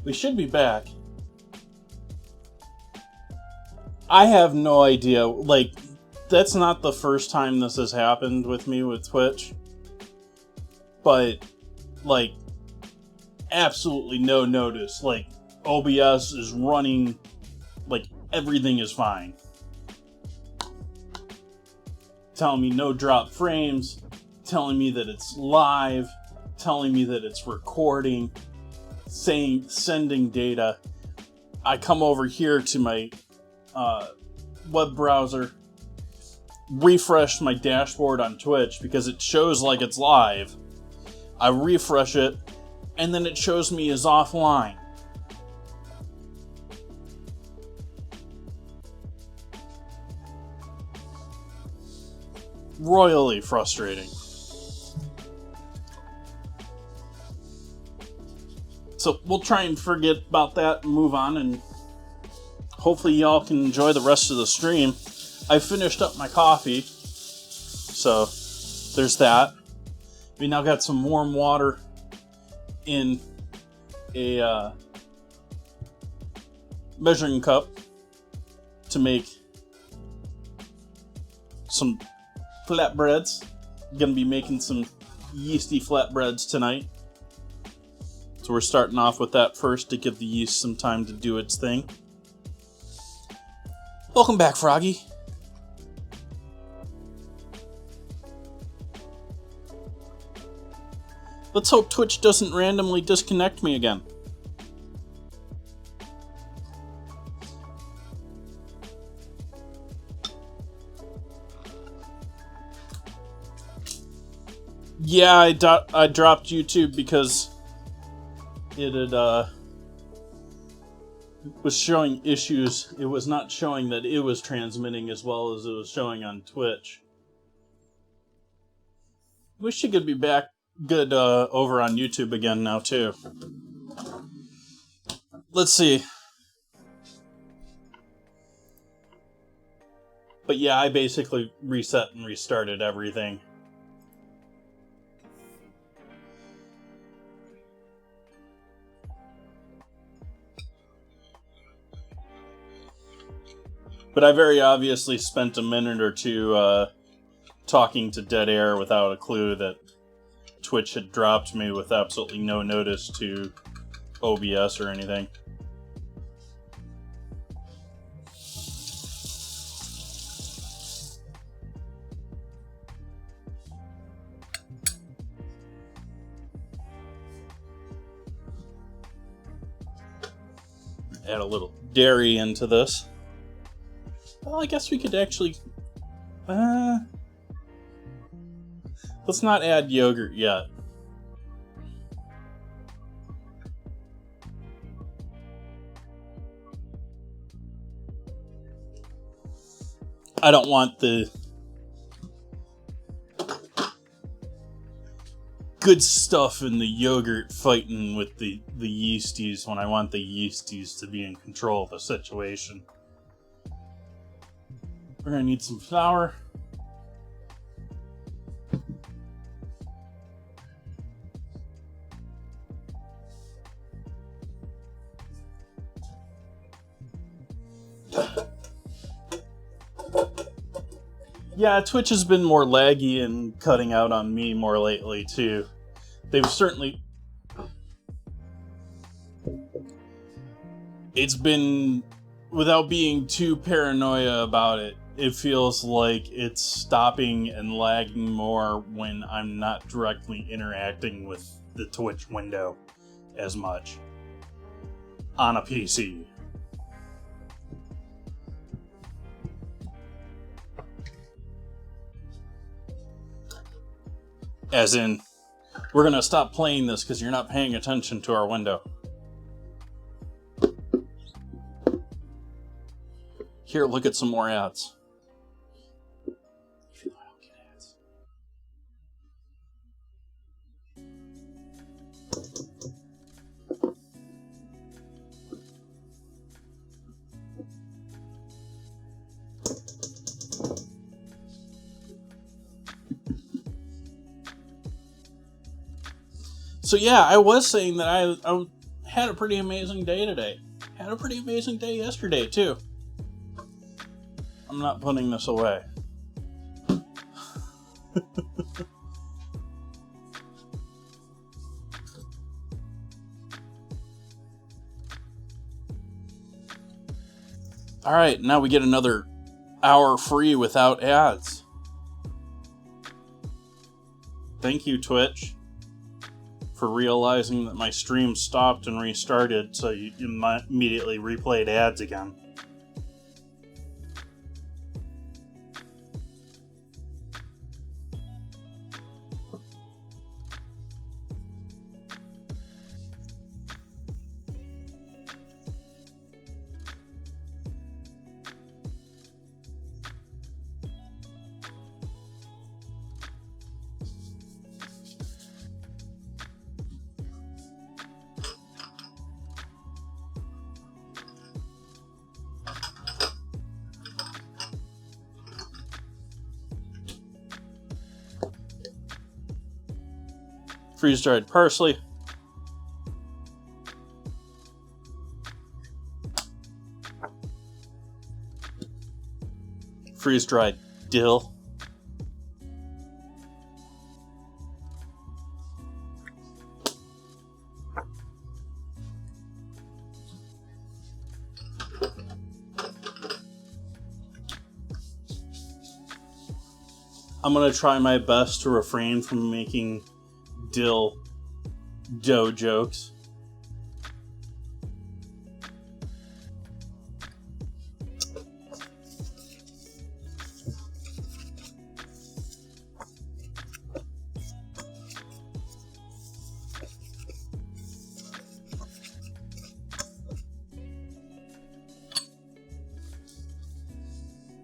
We should be back. I have no idea. Like, that's not the first time this has happened with me with Twitch. But, like, absolutely no notice. Like, OBS is running, like, everything is fine. Telling me no drop frames, telling me that it's live, telling me that it's recording, sending data. I come over here to my web browser, refresh my dashboard on Twitch because it shows like it's live. I refresh it, and then it shows me as offline. Royally frustrating. So we'll try and forget about that and move on, and hopefully y'all can enjoy the rest of the stream. I finished up my coffee, so there's that. We now got some warm water in a measuring cup to make some flatbreads. Gonna be making some yeasty flatbreads tonight. So we're starting off with that first to give the yeast some time to do its thing. Welcome back, Froggy. Let's hope Twitch doesn't randomly disconnect me again. Yeah, I dropped YouTube because it had was showing issues. It was not showing that it was transmitting as well as it was showing on Twitch. Wish you could be back good over on YouTube again now too. Let's see. But yeah, I basically reset and restarted everything. But I very obviously spent a minute or two talking to dead air without a clue that Twitch had dropped me with absolutely no notice to OBS or anything. Add a little dairy into this. Well, I guess we could actually... let's not add yogurt yet. I don't want the good stuff in the yogurt fighting with the yeasties when I want the yeasties to be in control of the situation. We're going to need some flour. Yeah, Twitch has been more laggy and cutting out on me more lately, too. They've certainly... It's been... Without being too paranoia about it, it feels like it's stopping and lagging more when I'm not directly interacting with the Twitch window as much on a PC. As in, we're going to stop playing this because you're not paying attention to our window. Here, look at some more ads. So yeah, I was saying that I had a pretty amazing day today. Had a pretty amazing day yesterday, too. I'm not putting this away. Alright, now we get another hour free without ads. Thank you, Twitch, for realizing that my stream stopped and restarted, so you immediately replayed ads again. Freeze-dried parsley. Freeze-dried dill. I'm going to try my best to refrain from making dill dough jokes.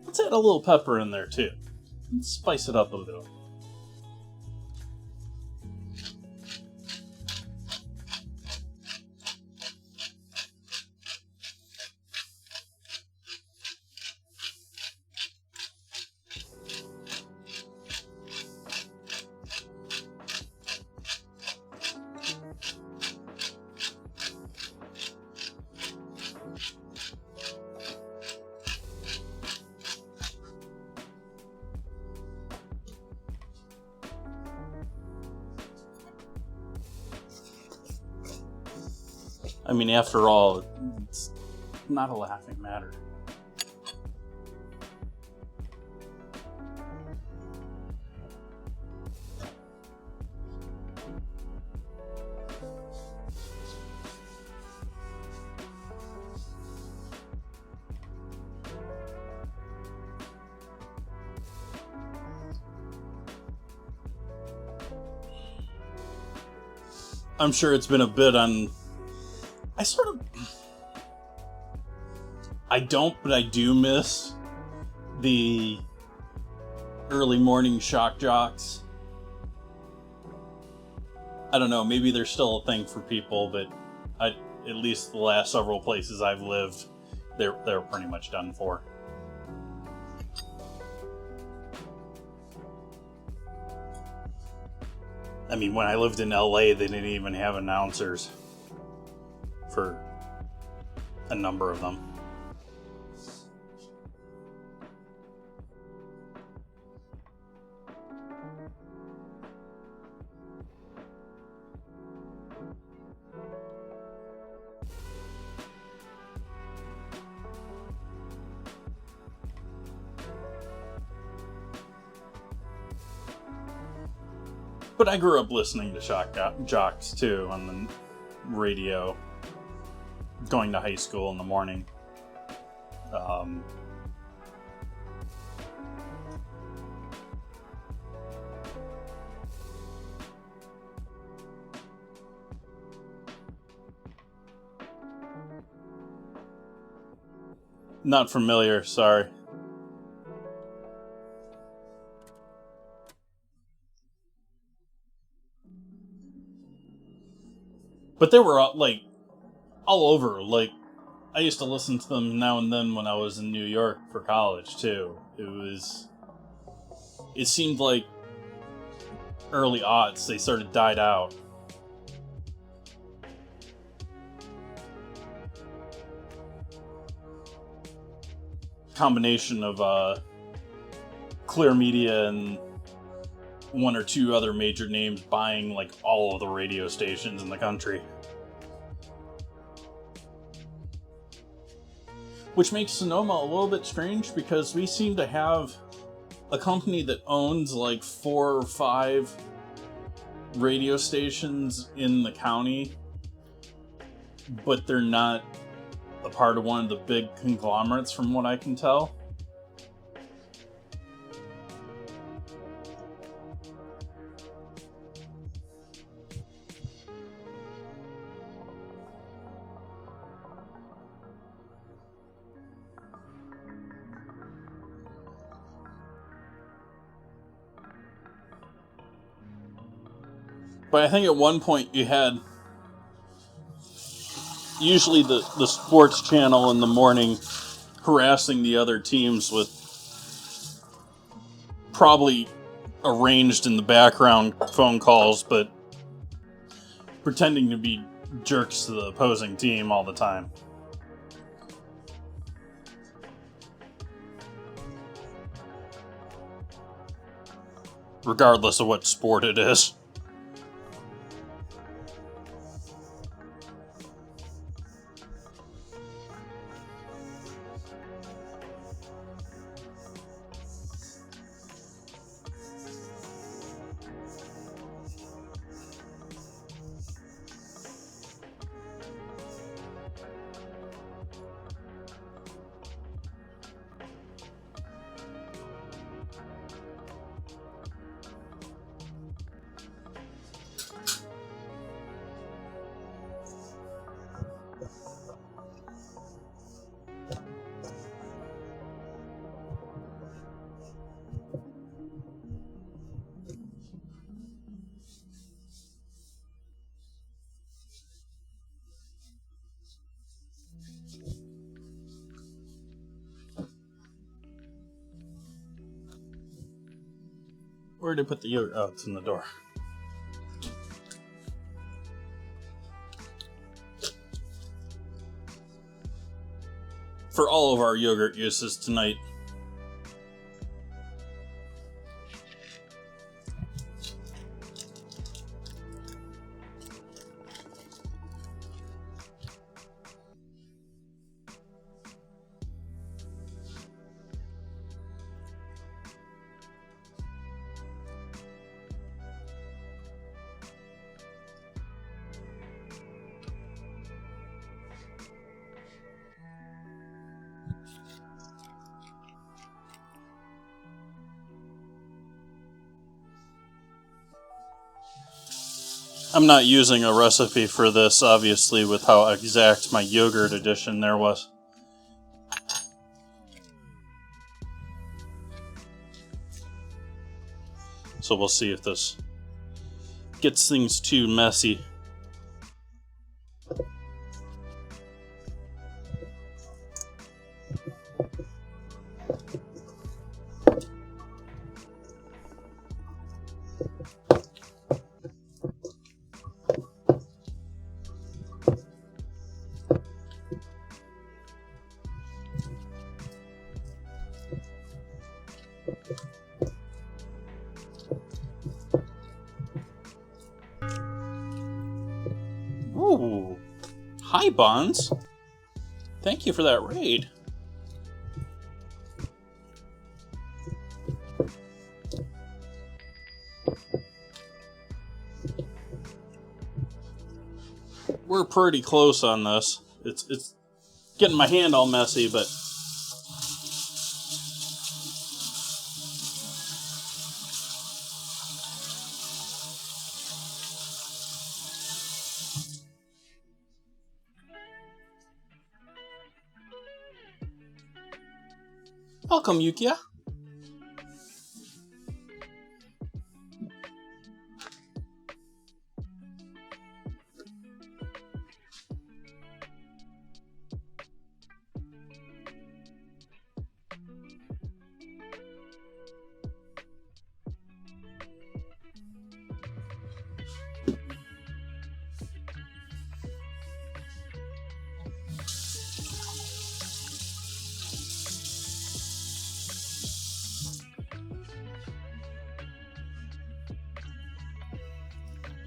Let's add a little pepper in there too. Let's spice it up a little. I mean, after all, it's not a laughing matter. I'm sure it's been a bit on... I don't, but I do miss the early morning shock jocks. I don't know, maybe they're still a thing for people, but at least the last several places I've lived, they're pretty much done for. I mean, when I lived in LA, they didn't even have announcers for a number of them. But I grew up listening to shock jocks too on the radio, going to high school in the morning. Not familiar, sorry. But they were like all over. Like, I used to listen to them now and then when I was in New York for college too. It seemed like early aughts they sort of died out. combination of Clear Media and one or two other major names buying like all of the radio stations in the country. Which makes Sonoma a little bit strange because we seem to have a company that owns like 4 or 5 radio stations in the county, but they're not a part of one of the big conglomerates from what I can tell. But I think at one point you had usually the sports channel in the morning harassing the other teams with probably arranged in the background phone calls, but pretending to be jerks to the opposing team all the time. Regardless of what sport it is. Where did I put the yogurt? Oh, it's in the door. For all of our yogurt uses tonight, I'm not using a recipe for this, obviously, with how exact my yogurt addition there was. So we'll see if this gets things too messy. Ooh, hi Bonds. Thank you for that raid. We're pretty close on this. It's getting my hand all messy, but welcome, Yukia.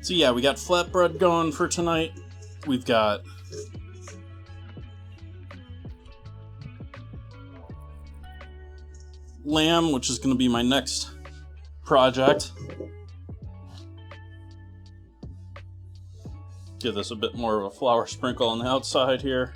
So yeah, we got flatbread going for tonight. We've got lamb, which is going to be my next project. Give this a bit more of a flour sprinkle on the outside here.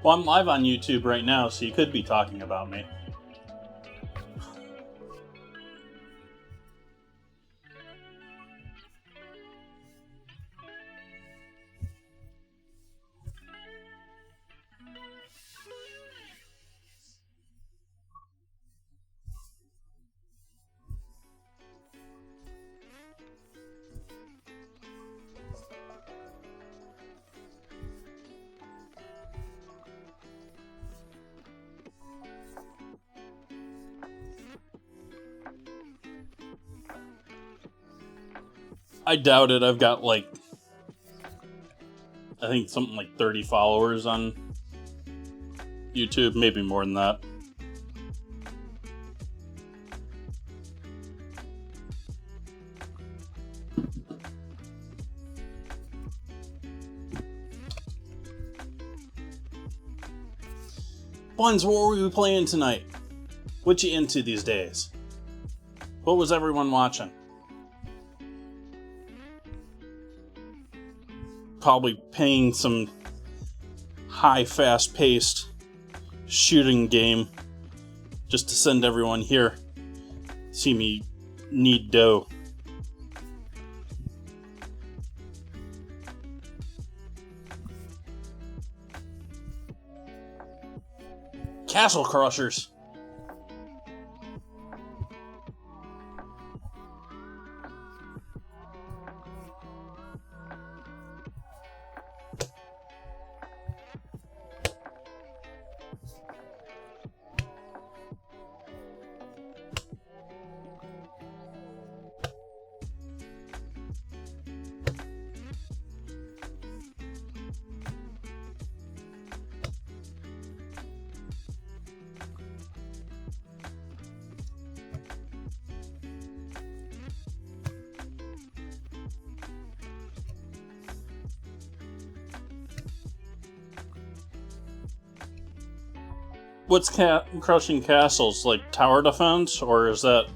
Well, I'm live on YouTube right now, so you could be talking about me. I doubt it. I've got I think something like 30 followers on YouTube, maybe more than that. Buns, what were we playing tonight? What you into these days? What was everyone watching? Probably paying some high, fast-paced shooting game just to send everyone here. See me need dough. Castle Crushers. What's crushing castles? Like tower defense? Or is that...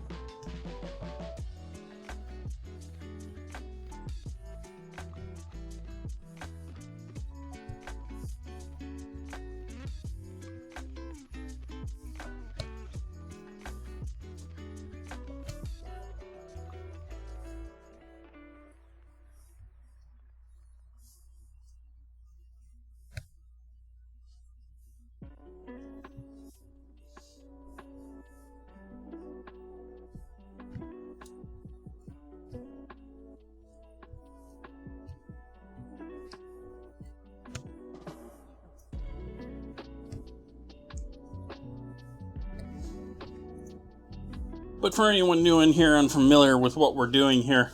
But for anyone new in here, unfamiliar with what we're doing here,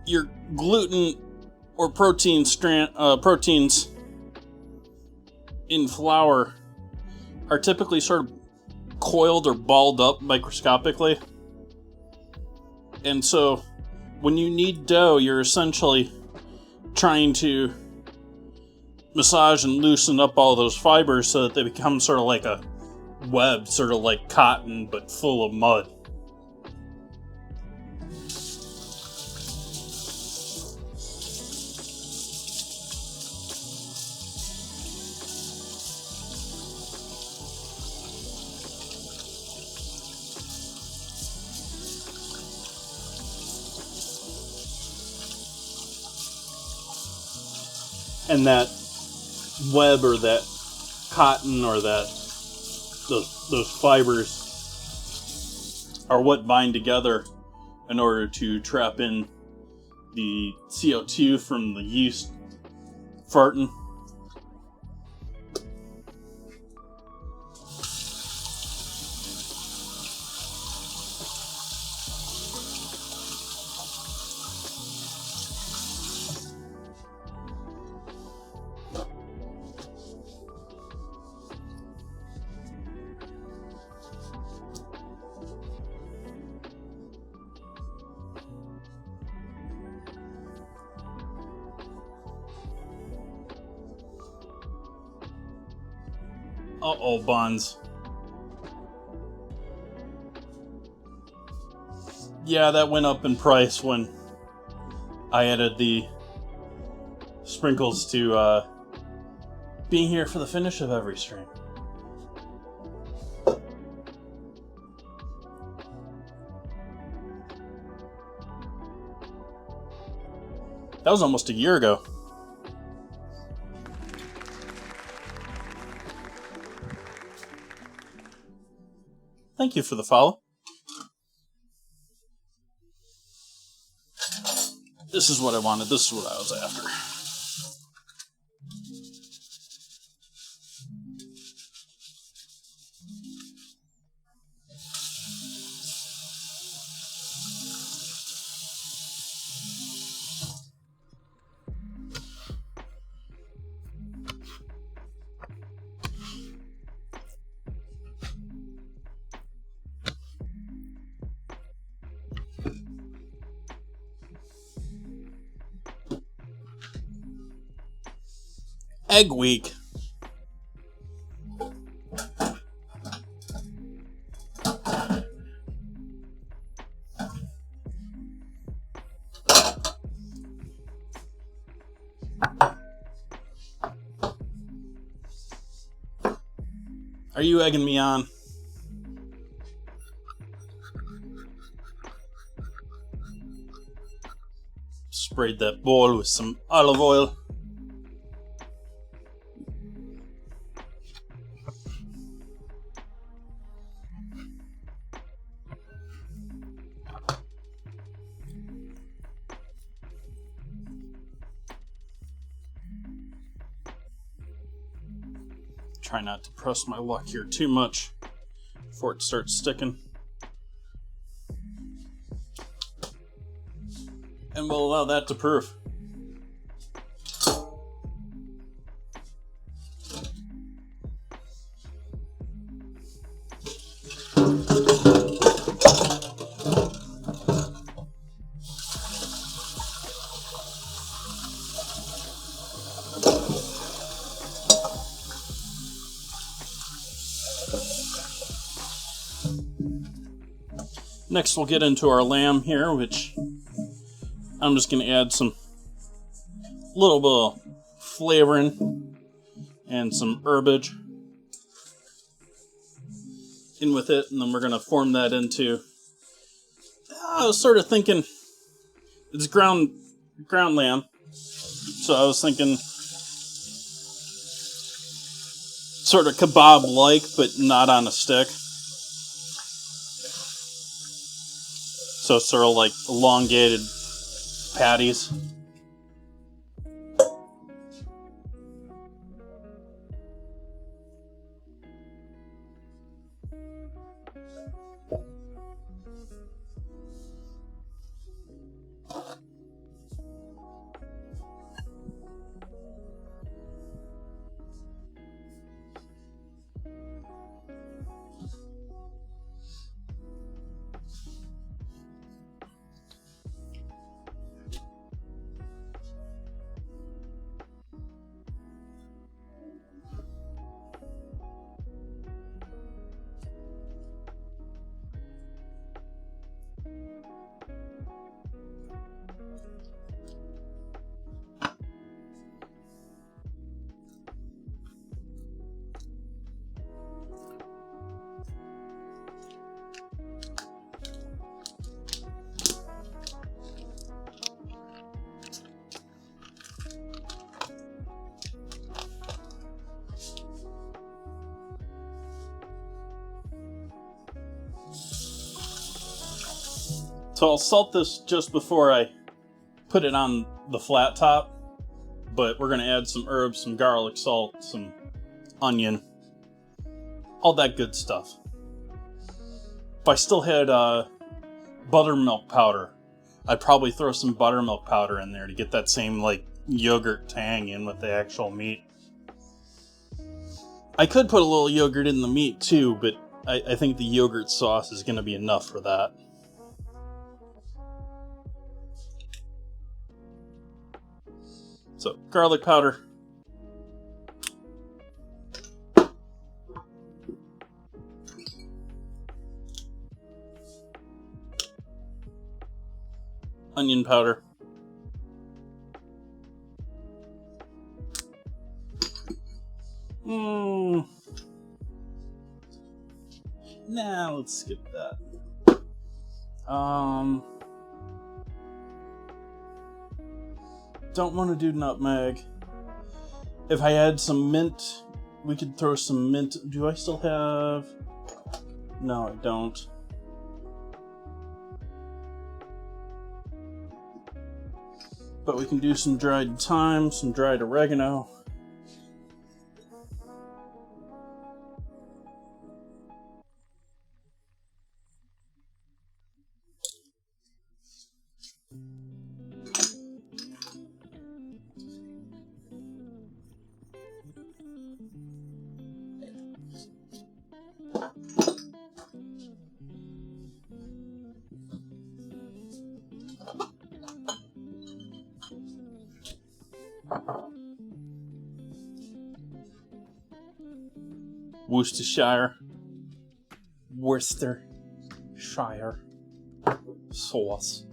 your gluten or proteins in flour are typically sort of coiled or balled up microscopically. And so when you knead dough, you're essentially trying to massage and loosen up all those fibers so that they become sort of like a web, sort of like cotton, but full of mud. And that web or that cotton or that those fibers are what bind together in order to trap in the CO2 from the yeast farting. Uh-oh, buns. Yeah, that went up in price when I added the sprinkles to being here for the finish of every stream. That was almost a year ago. Thank you for the follow. This is what I wanted. This is what I was after. Egg week. Are you egging me on? Sprayed that bowl with some olive oil. Try not to press my luck here too much before it starts sticking. And we'll allow that to proof. Next we'll get into our lamb here, which I'm just going to add some little bit of flavoring and some herbage in with it, and then we're going to form that into, I was sort of thinking, it's ground lamb, so I was thinking sort of kebab-like, but not on a stick. So sort of like elongated patties. So I'll salt this just before I put it on the flat top, but we're going to add some herbs, some garlic, salt, some onion, all that good stuff. If I still had buttermilk powder, I'd probably throw some buttermilk powder in there to get that same like yogurt tang in with the actual meat. I could put a little yogurt in the meat too, but I think the yogurt sauce is going to be enough for that. So, garlic powder. Onion powder. Nah, let's skip that. Don't want to do nutmeg. If I add some mint, we could throw some mint. Do I still have... No, I don't. But we can do some dried thyme, some dried oregano. Worcestershire sauce.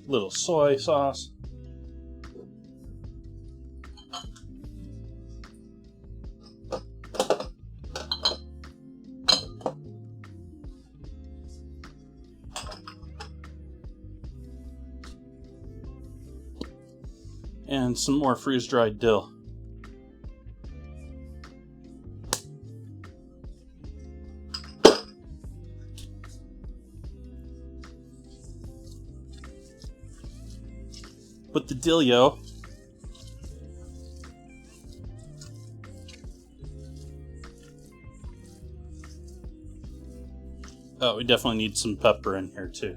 Little soy sauce. And some more freeze-dried dill. Put the dillio. Oh, we definitely need some pepper in here too.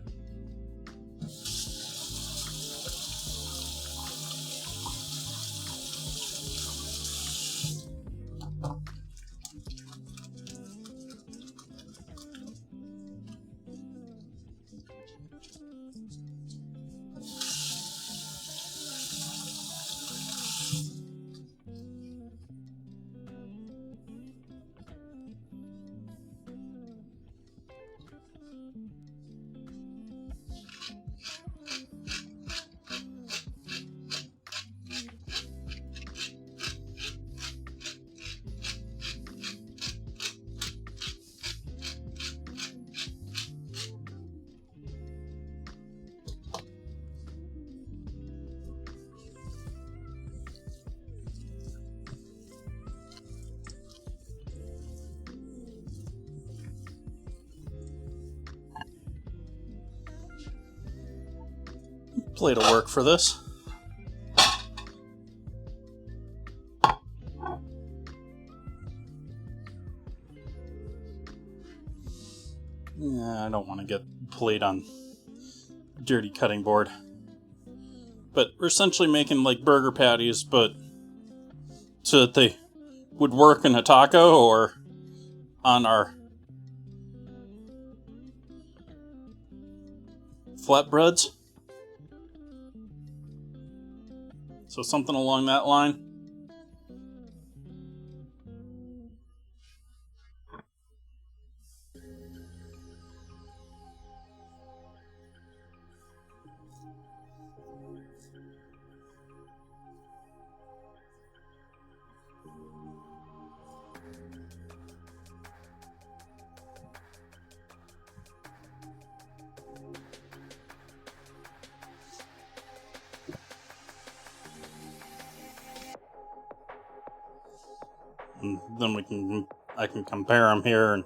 Plate will work for this. Yeah, I don't want to get plate on dirty cutting board. But we're essentially making like burger patties, but so that they would work in a taco or on our flatbreads. So something along that line. And then I can compare them here and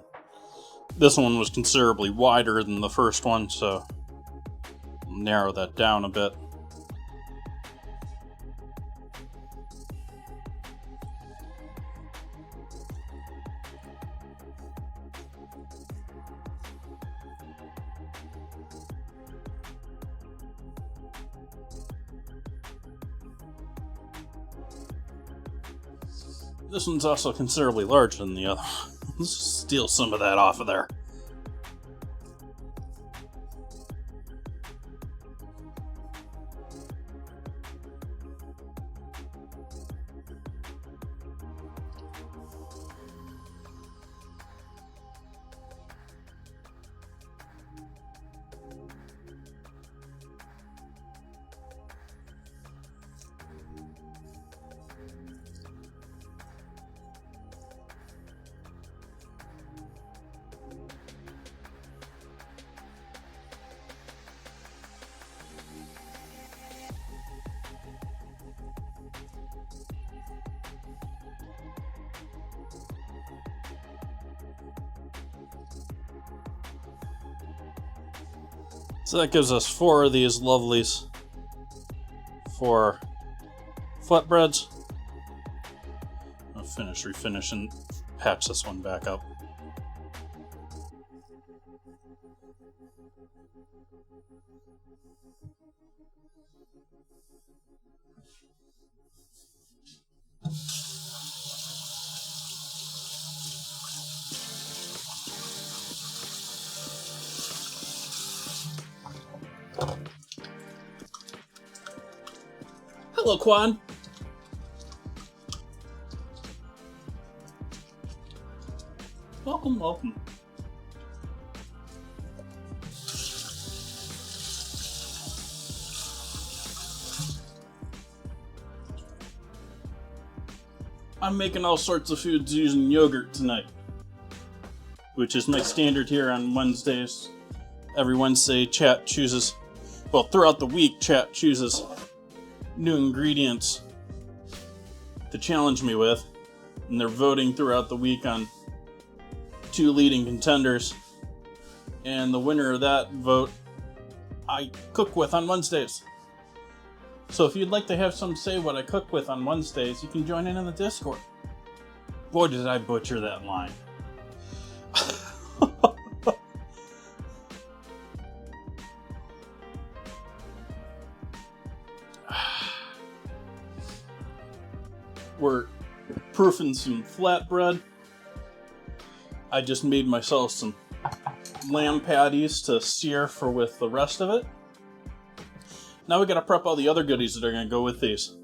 This one was considerably wider than the first one, so I'll narrow that down a bit. This one's also considerably larger than the other. Let's steal some of that off of there. So that gives us 4 of these lovelies for flatbreads. I'll refinish, and patch this one back up. Hello, Quan. Welcome, welcome. I'm making all sorts of foods using yogurt tonight, which is my standard here on Wednesdays. Every Wednesday, chat chooses, well, throughout the week, chat chooses new ingredients to challenge me with, and they're voting throughout the week on 2 leading contenders, and the winner of that vote I cook with on Wednesdays. So if you'd like to have some say what I cook with on Wednesdays, you can join in the Discord. Boy, did I butcher that line. We're proofing some flatbread. I just made myself some lamb patties to sear for with the rest of it. Now we gotta prep all the other goodies that are gonna go with these.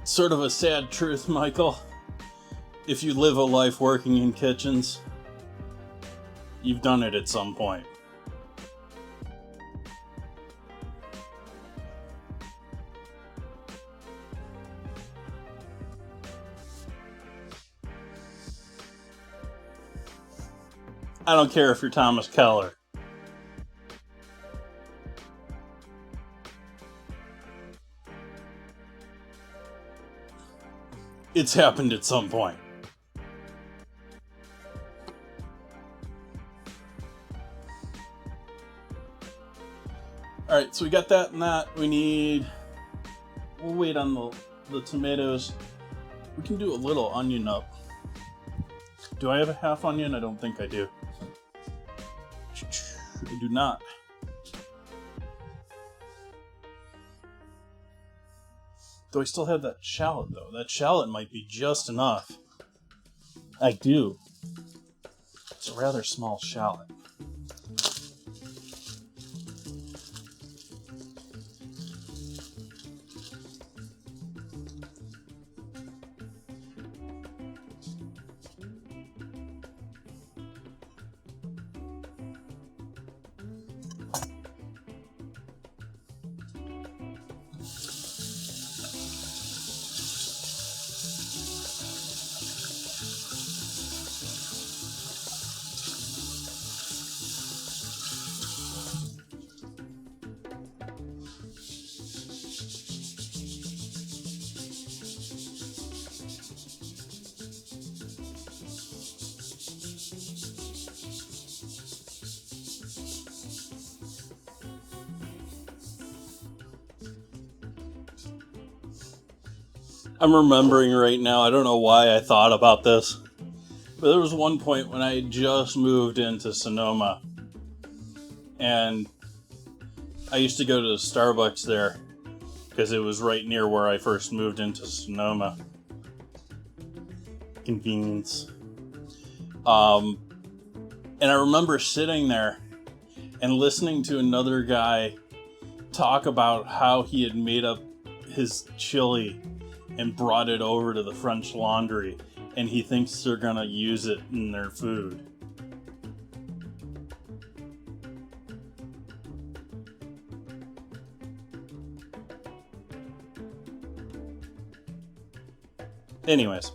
Sort of a sad truth, Michael. If you live a life working in kitchens, you've done it at some point. I don't care if you're Thomas Keller. It's happened at some point. Alright, so we got that and that. We'll wait on the tomatoes. We can do a little onion up. Do I have a half onion? I don't think I do. I do not. Do I still have that shallot, though? That shallot might be just enough. I do. It's a rather small shallot. I'm remembering right now, I don't know why I thought about this, but there was one point when I had just moved into Sonoma, and I used to go to the Starbucks there, because it was right near where I first moved into Sonoma. Convenience. And I remember sitting there and listening to another guy talk about how he had made up his chili and brought it over to the French Laundry, and he thinks they're gonna use it in their food. Anyways.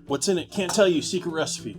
What's in it? Can't tell you. Secret recipe.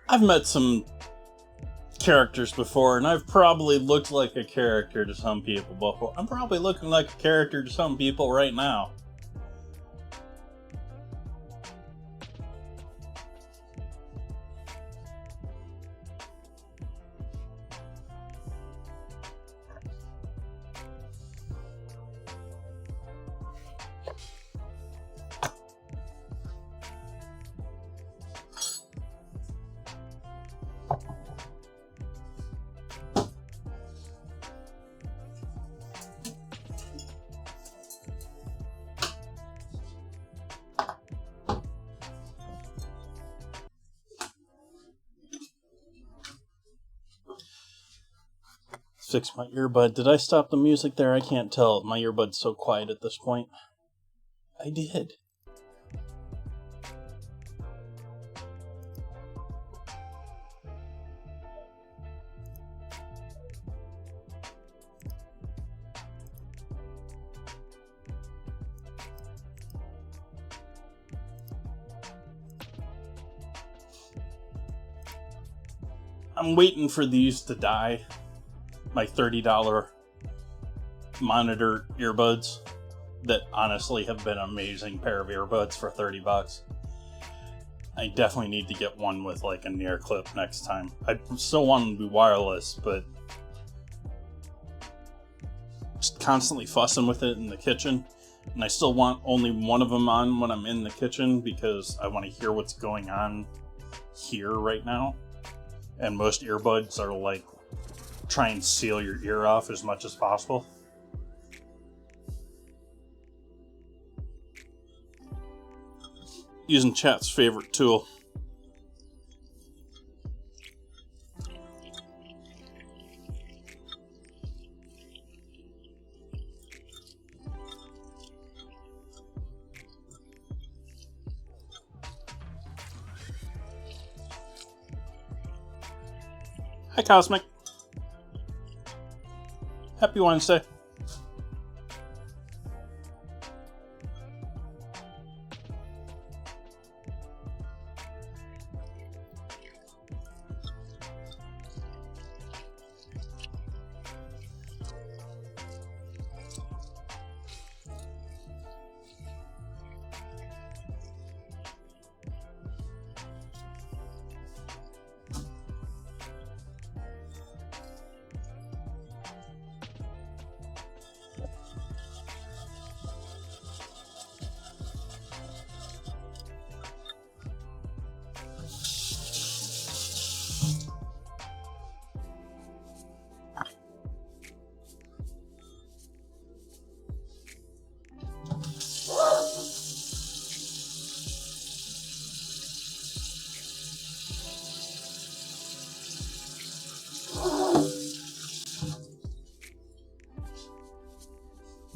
I've met some characters before, and I've probably looked like a character to some people before. I'm probably looking like a character to some people right now. Fix my earbud. Did I stop the music there? I can't tell. My earbud's so quiet at this point. I did. I'm waiting for these to die. My $30 monitor earbuds that honestly have been an amazing pair of earbuds for $30. I definitely need to get one with like a near clip next time. I still want them to be wireless, but just constantly fussing with it in the kitchen. And I still want only one of them on when I'm in the kitchen because I want to hear what's going on here right now. And most earbuds are like, try and seal your ear off as much as possible. Using chat's favorite tool. Hi, Cosmic. Happy Wednesday.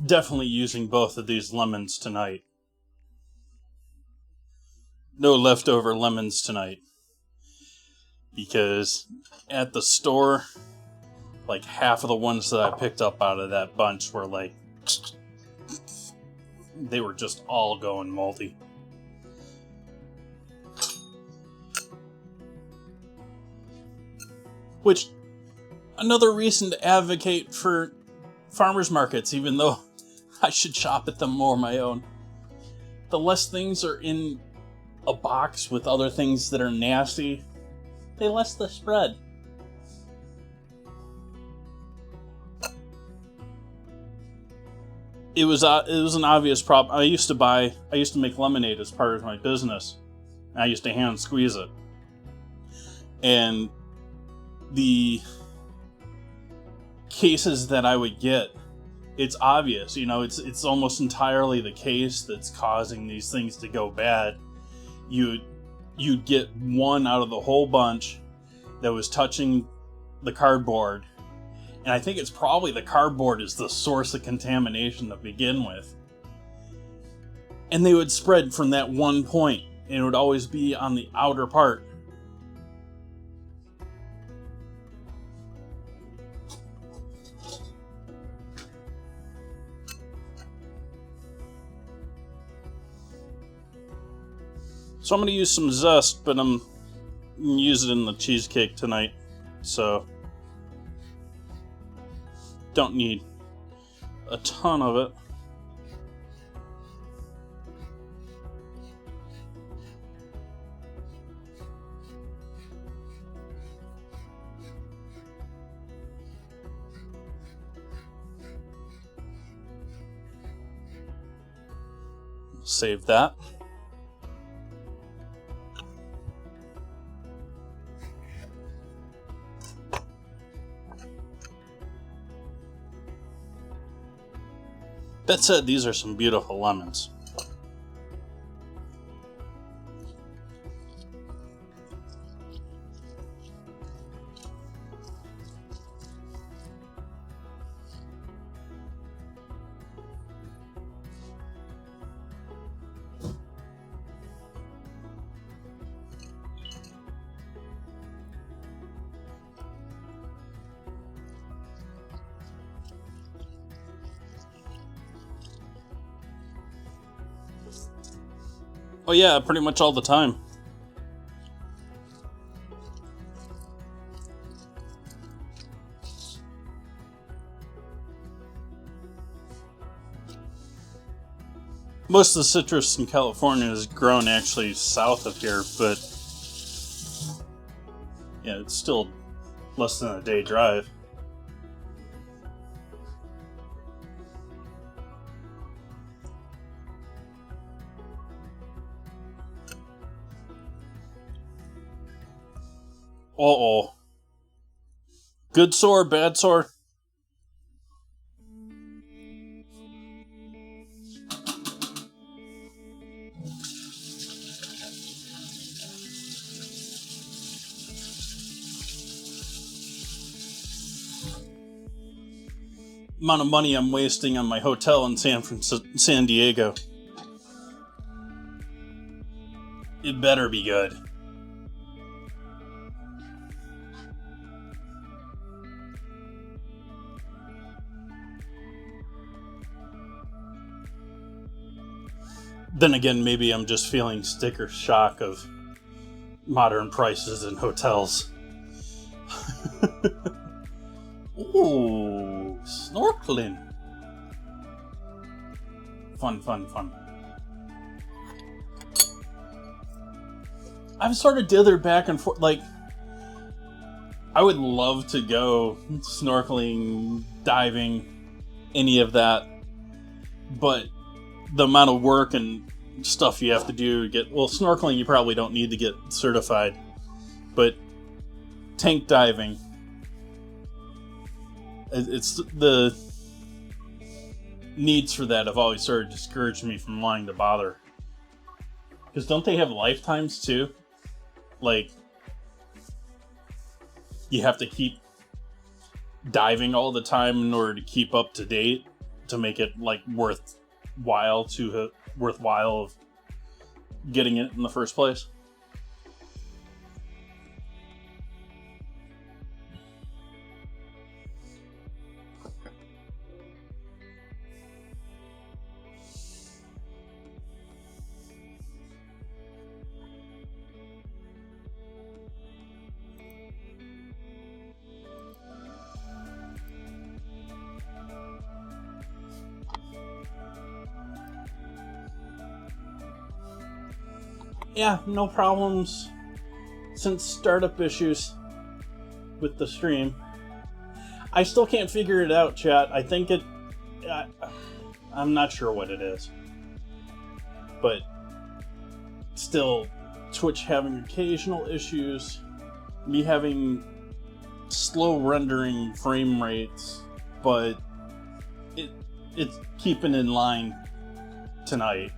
definitely using both of these lemons tonight. No leftover lemons tonight. Because at the store, like half of the ones that I picked up out of that bunch were like, they were just all going moldy. Which, another reason to advocate for farmers markets, even though I should shop at them more on my own. The less things are in a box with other things that are nasty, the less the spread. It was an obvious problem. I used to make lemonade as part of my business. I used to hand squeeze it. And the cases that I would get, it's obvious, it's almost entirely the case that's causing these things to go bad. You'd get one out of the whole bunch that was touching the cardboard. And I think it's probably the cardboard is the source of contamination to begin with. And they would spread from that one point, and it would always be on the outer part. So I'm going to use some zest, but I'm going to use it in the cheesecake tonight. So don't need a ton of it. Save that. That said, these are some beautiful lemons. Oh yeah, pretty much all the time. Most of the citrus in California is grown actually south of here, but yeah, it's still less than a day drive. Uh-oh. Good sore, bad sore? Amount of money I'm wasting on my hotel in San Diego. It better be good. Then again, maybe I'm just feeling sticker shock of modern prices in hotels. Ooh, snorkeling. Fun, fun, fun. I've sort of dithered back and forth. Like, I would love to go snorkeling, diving, any of that. But the amount of work and stuff you have to do to get... Well, snorkeling you probably don't need to get certified. But tank diving... It's the needs for that have always sort of discouraged me from wanting to bother. Because don't they have lifetimes too? Like, you have to keep diving all the time in order to keep up to date. to make it like worthwhile of getting it in the first place. Yeah, no problems since startup issues with the stream. I still can't figure it out, chat. I think I'm not sure what it is. But still, Twitch having occasional issues, me having slow rendering frame rates, but it's keeping in line tonight.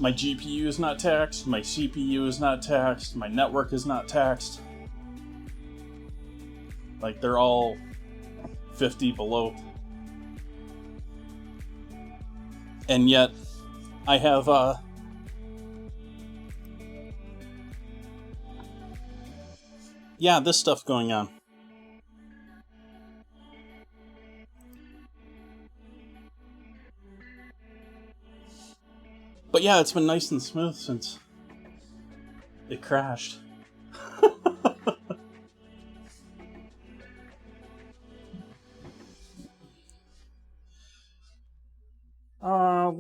My GPU is not taxed, my CPU is not taxed, my network is not taxed. Like, they're all 50 below. And yet, I have, yeah, this stuff going on. But yeah, it's been nice and smooth since it crashed.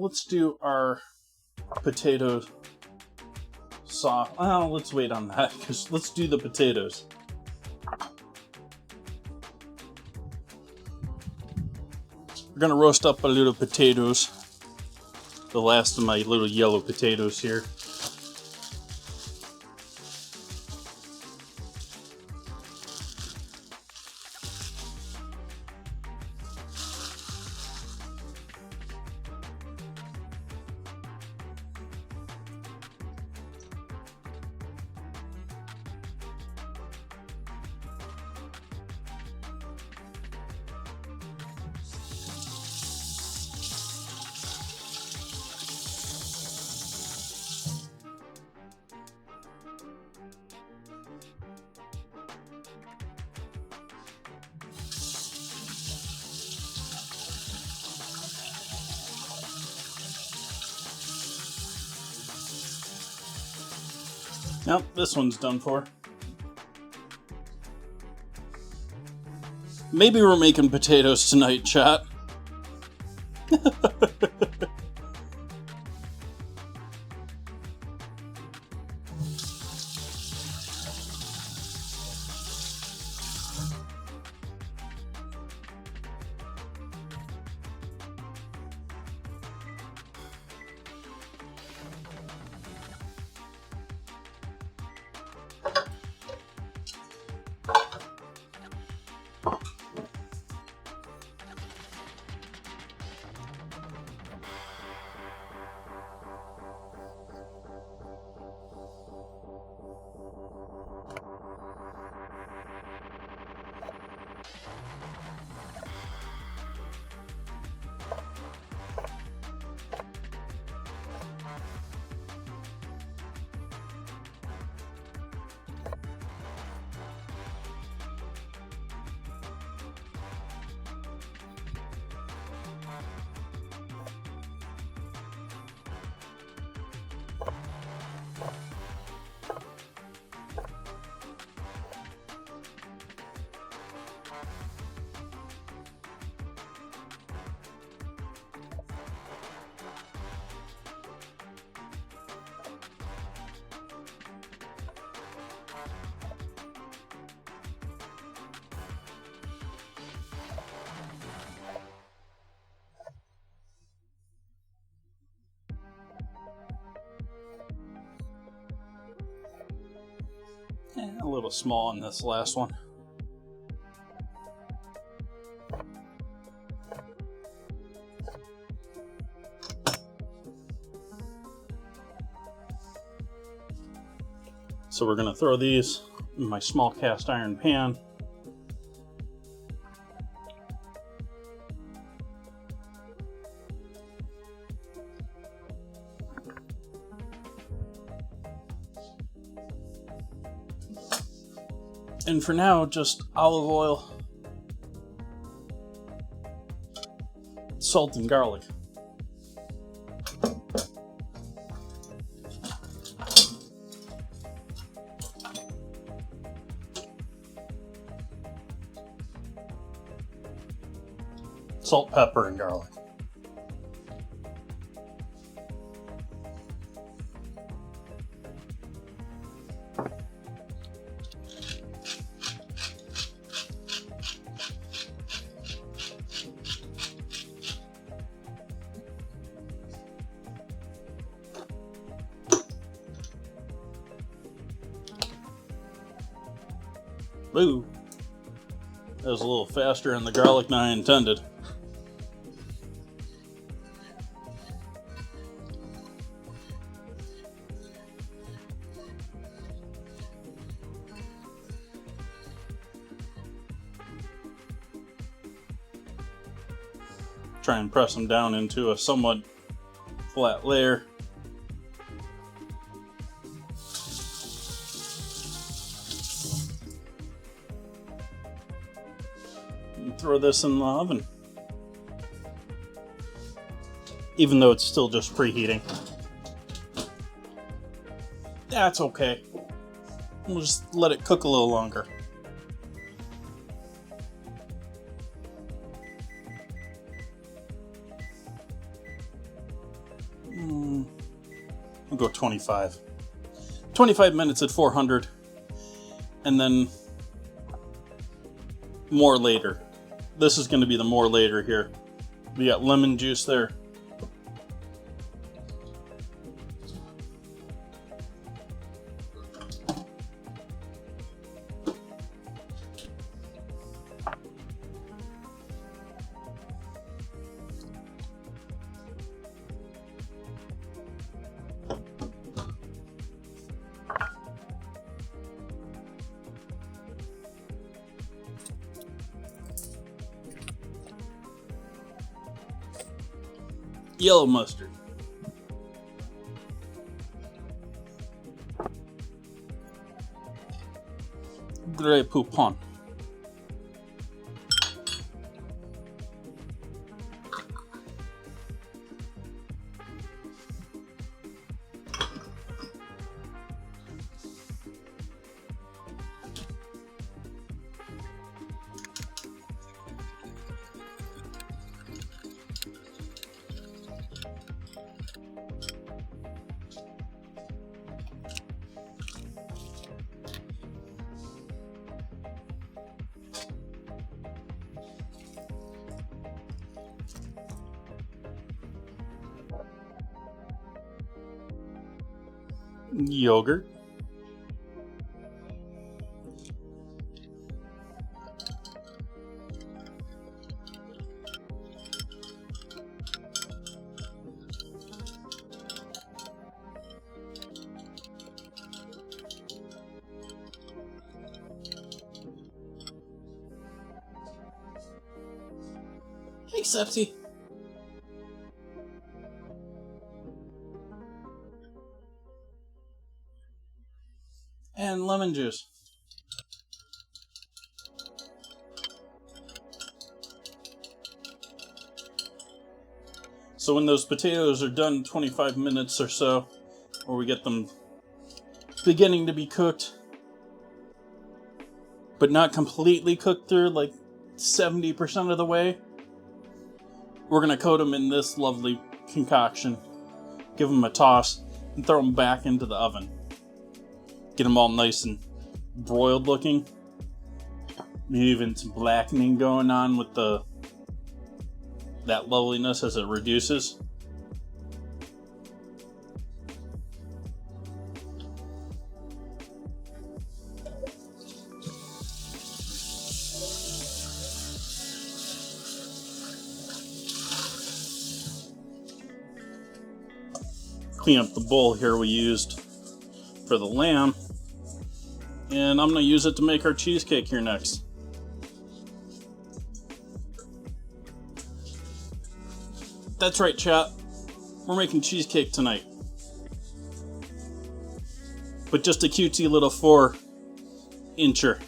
Let's do our potato sauce. Let's wait on that, because let's do the potatoes. We're gonna roast up a little potatoes. The last of my little yellow potatoes here. Nope, this one's done for. Maybe we're making potatoes tonight, chat. A little small on this last one. So we're going to throw these in my small cast iron pan. And for now, just olive oil, salt, and garlic. Salt, pepper, and garlic. Ooh, that was a little faster in the garlic than I intended. Try and press them down into a somewhat flat layer. And throw this in the oven. Even though it's still just preheating. That's okay. We'll just let it cook a little longer. We'll go 25. 25 minutes at 400. And then more later. This is going to be the more later here. We got lemon juice there. Yellow mustard. Grey Poupon. Yogurt. Hey, Sepsi. And lemon juice. So when those potatoes are done 25 minutes or so, or we get them beginning to be cooked, but not completely cooked through, like 70% of the way, we're going to coat them in this lovely concoction, give them a toss, and throw them back into the oven. Get them all nice and broiled looking. Maybe even some blackening going on with that loveliness as it reduces. Clean up the bowl here we used for the lamb. And I'm going to use it to make our cheesecake here next. That's right, chat. We're making cheesecake tonight. But just a cutesy little 4-incher.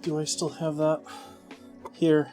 Do I still have that here?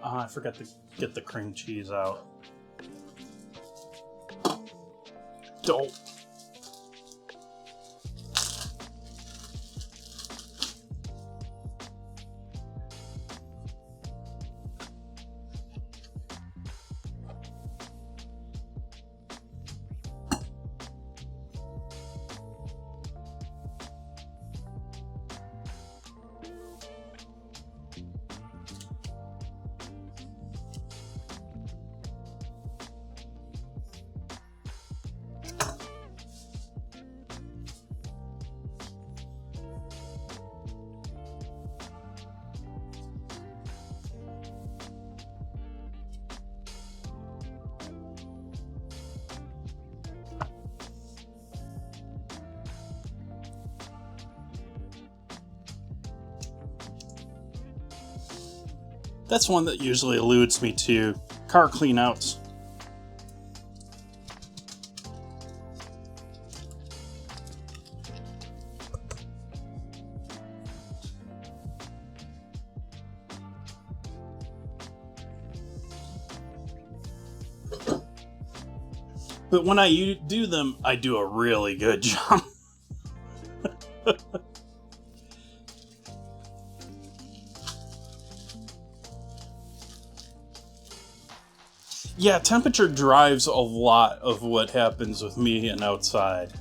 I forgot to get the cream cheese out. Dope. That's one that usually eludes me to car cleanouts. But when I do them, I do a really good job. Yeah, temperature drives a lot of what happens with me and outside.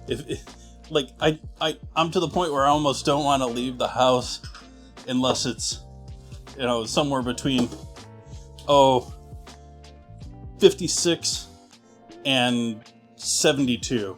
I'm to the point where I almost don't want to leave the house unless it's, somewhere between 56 and 72.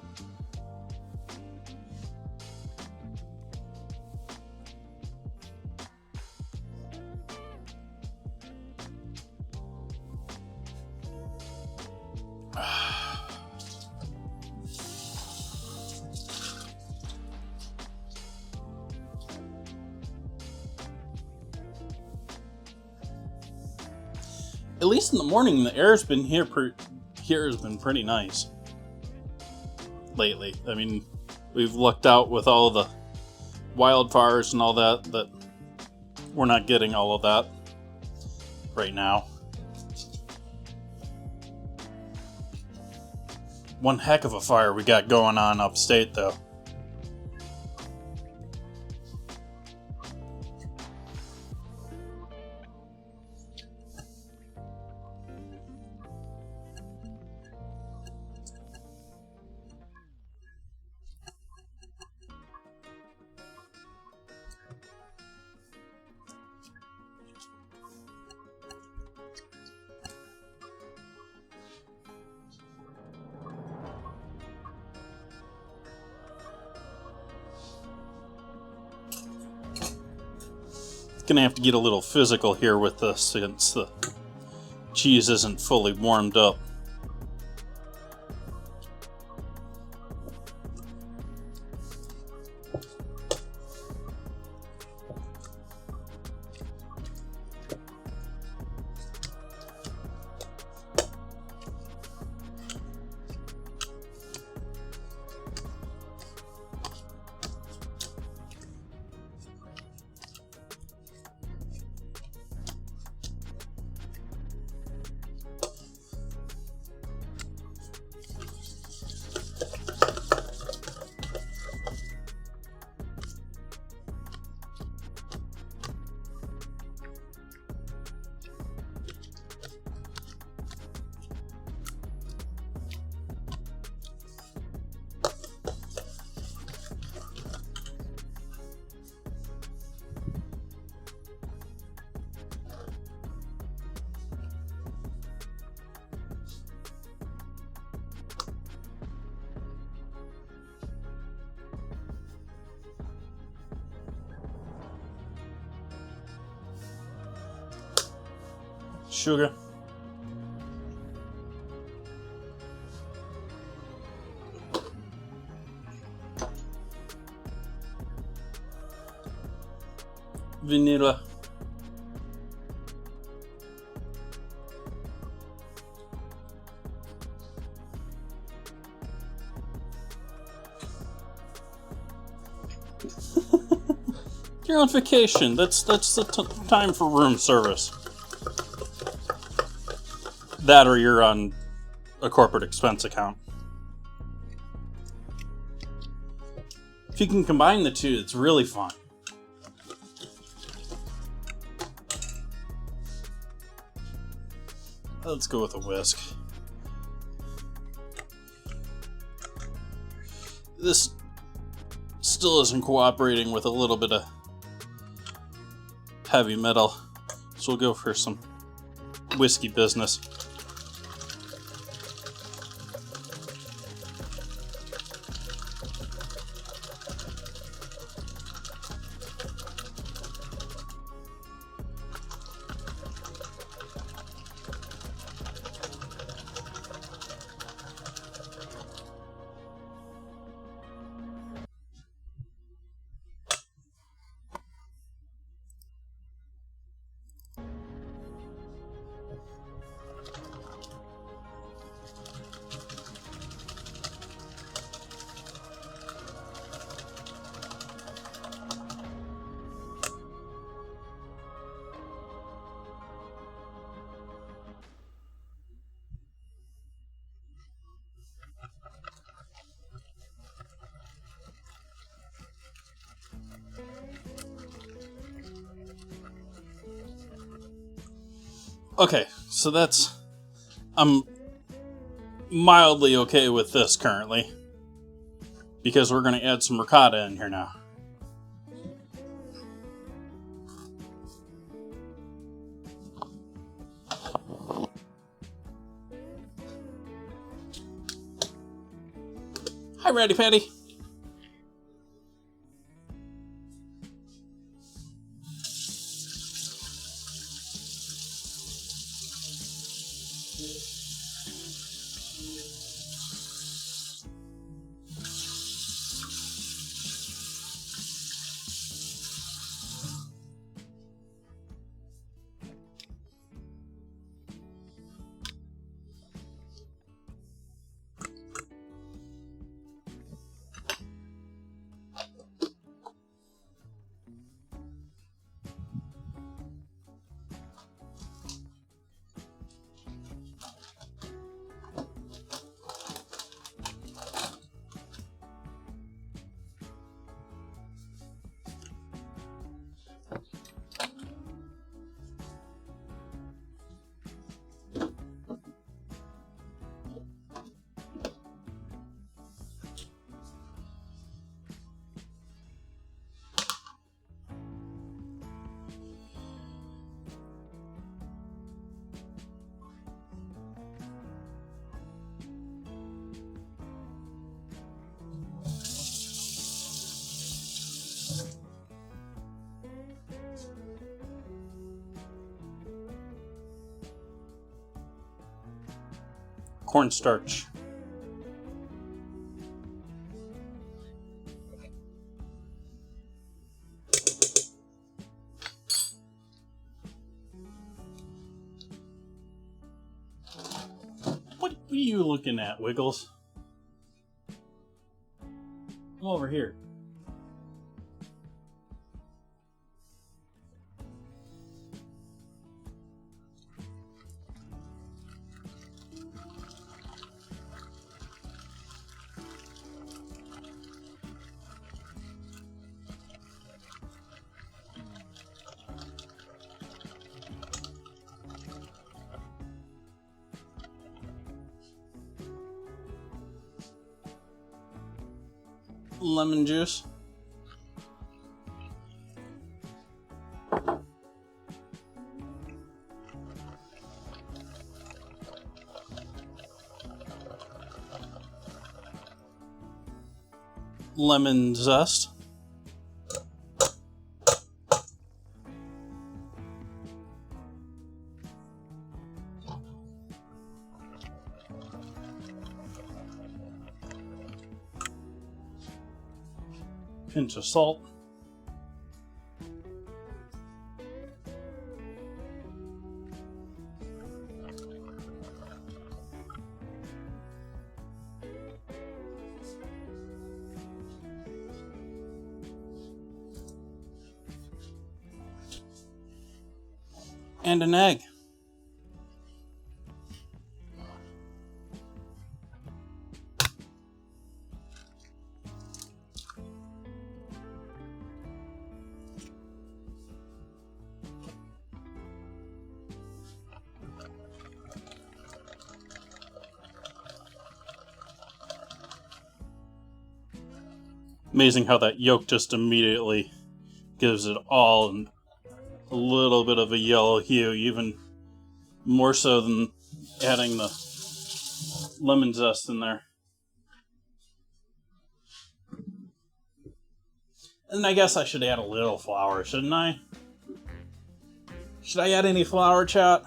At least in the morning, the air's been here has been pretty nice lately. I mean, we've lucked out with all the wildfires and all that we're not getting all of that right now. One heck of a fire we got going on upstate, though. Gonna have to get a little physical here with this since the cheese isn't fully warmed up. sugar. Vanilla. You're on vacation. That's the time for room service. That or you're on a corporate expense account. If you can combine the two, it's really fun. Let's go with a whisk. This still isn't cooperating with a little bit of heavy metal, so we'll go for some whiskey business. Okay, so I'm mildly okay with this currently, because we're going to add some ricotta in here now. Hi, Ratty Patty. Cornstarch. What are you looking at, Wiggles? Come over here. Lemon juice. Lemon zest. Pinch of salt. And an egg. Amazing how that yolk just immediately gives it all a little bit of a yellow hue, even more so than adding the lemon zest in there. And I guess I should add a little flour, shouldn't I? Should I add any flour, chat?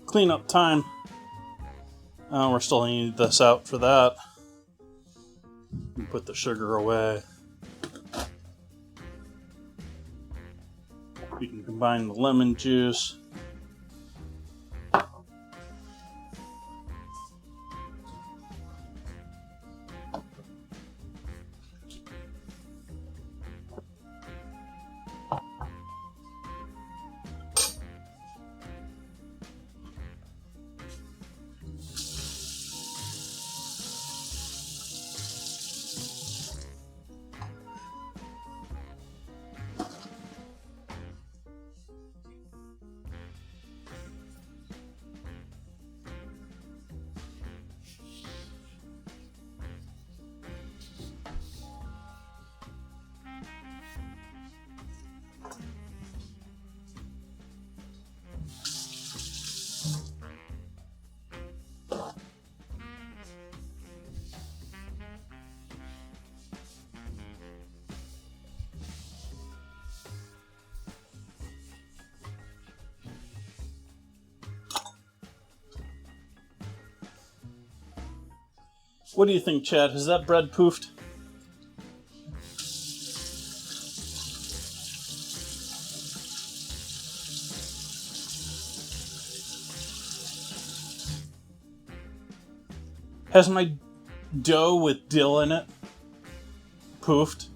Cleanup time. We're still going to need this out for that. Put the sugar away. We can combine the lemon juice. What do you think, Chad? Has that bread poofed? Has my dough with dill in it poofed?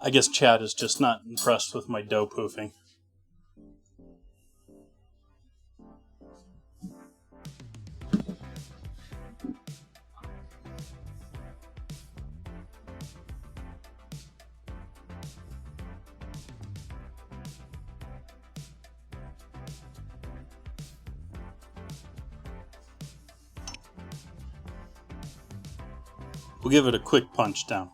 I guess Chad is just not impressed with my dough poofing. We'll give it a quick punch down.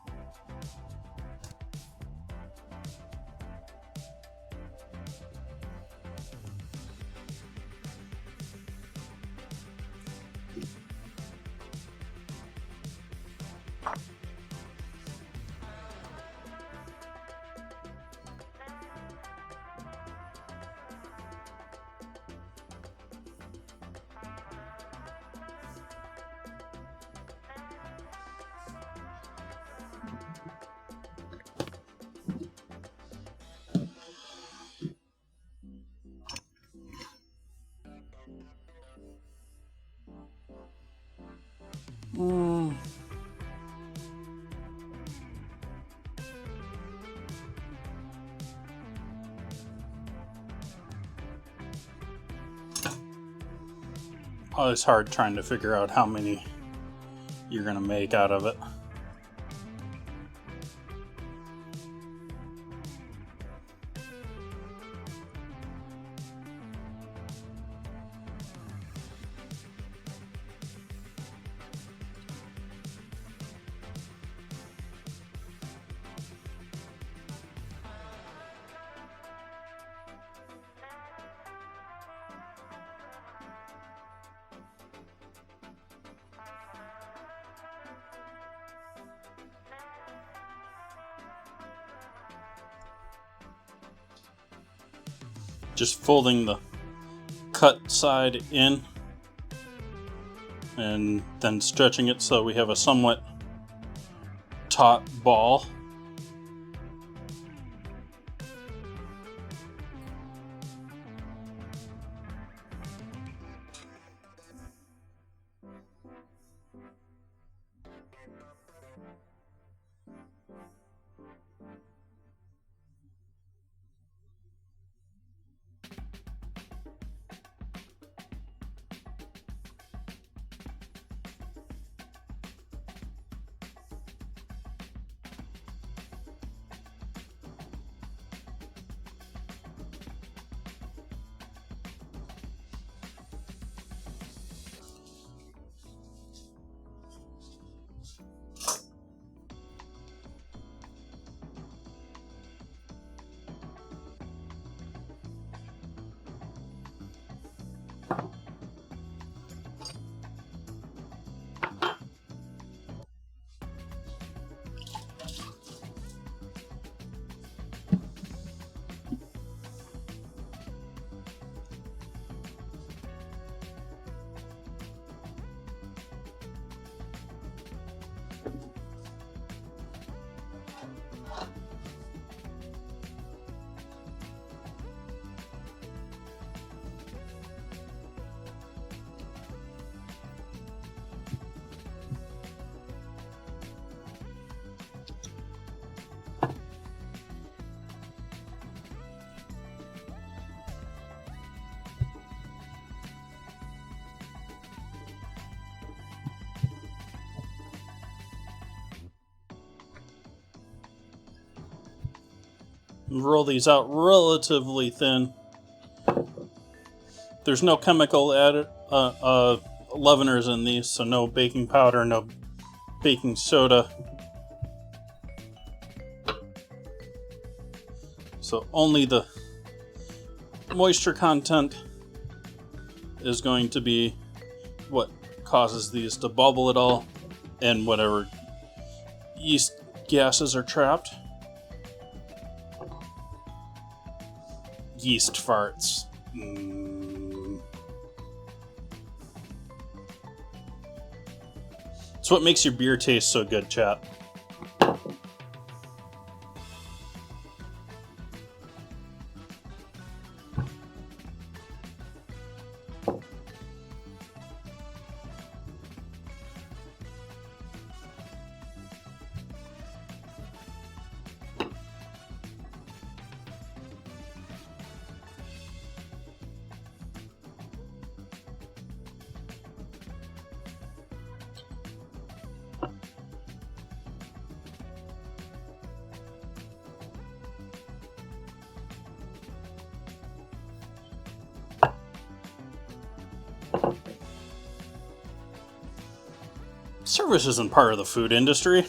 It's hard trying to figure out how many you're going to make out of it. Just folding the cut side in and then stretching it so we have a somewhat taut ball. Roll these out relatively thin. There's no chemical added leaveners in these, so no baking powder, no baking soda. So only the moisture content is going to be what causes these to bubble at all, and whatever yeast gases are trapped. Yeast farts. It's what makes your beer taste so good, chat. Service isn't part of the food industry.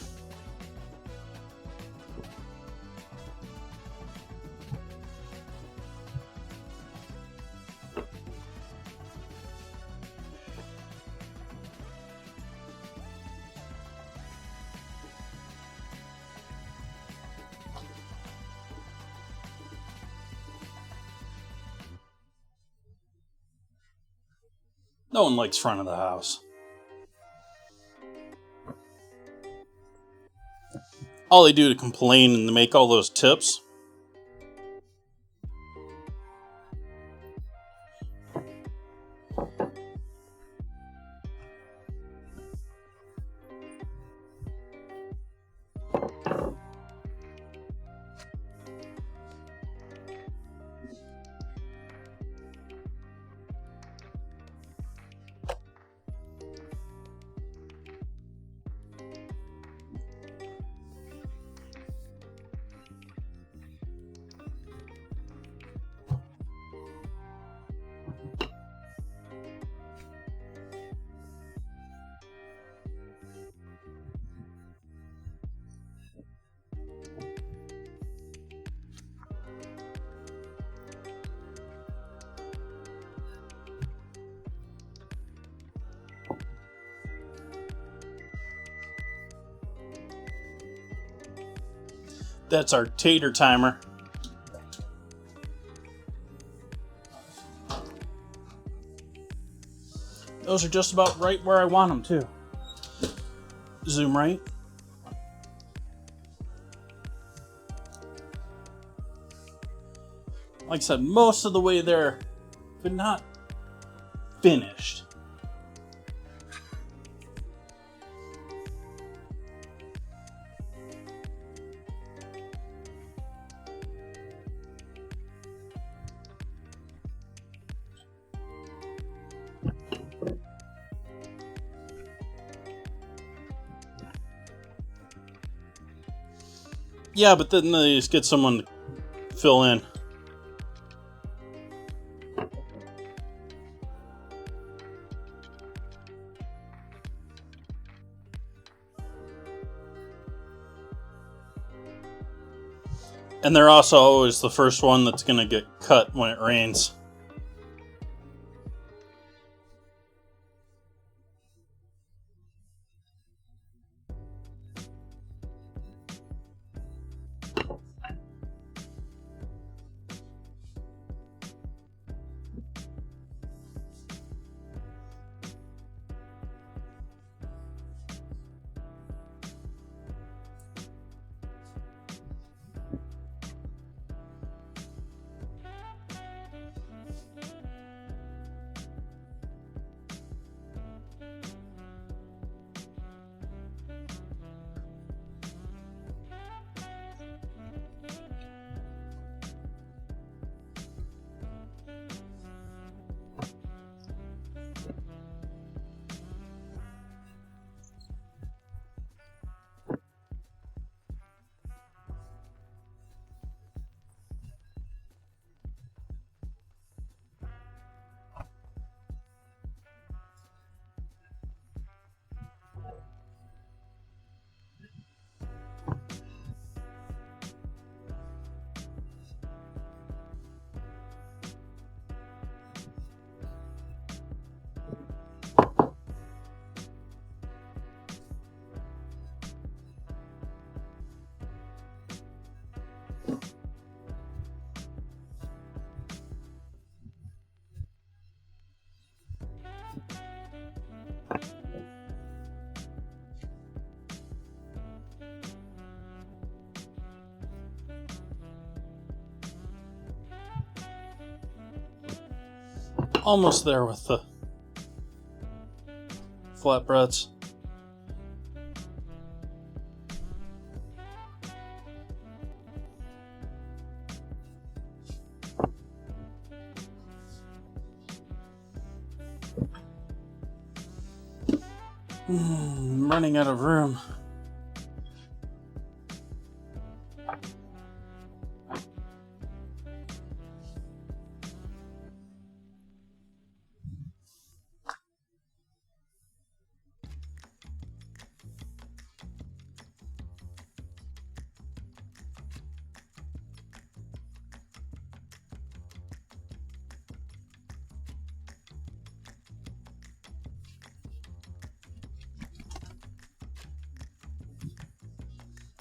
No one likes front of the house. All they do to complain and to make all those tips. That's our tater timer. Those are just about right where I want them too. Zoom right. Like I said, most of the way there, but not finished. Yeah, but then they just get someone to fill in. And they're also always the first one that's going to get cut when it rains. Almost there with the flatbreads. I'm running out of room.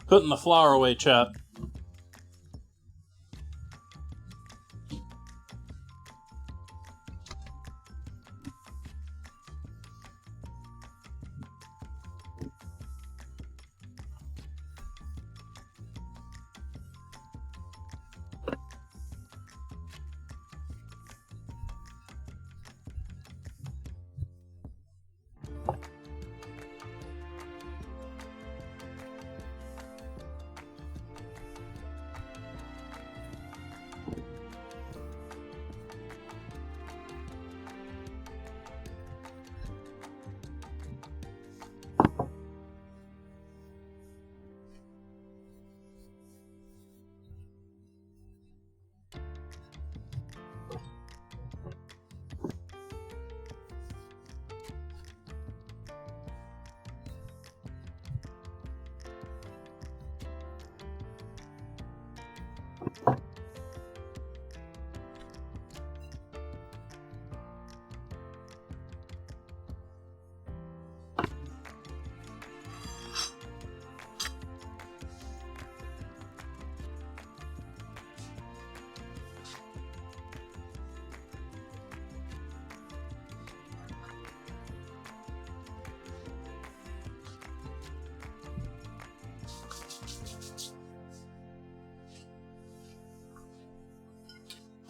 Putting the flour away, chat.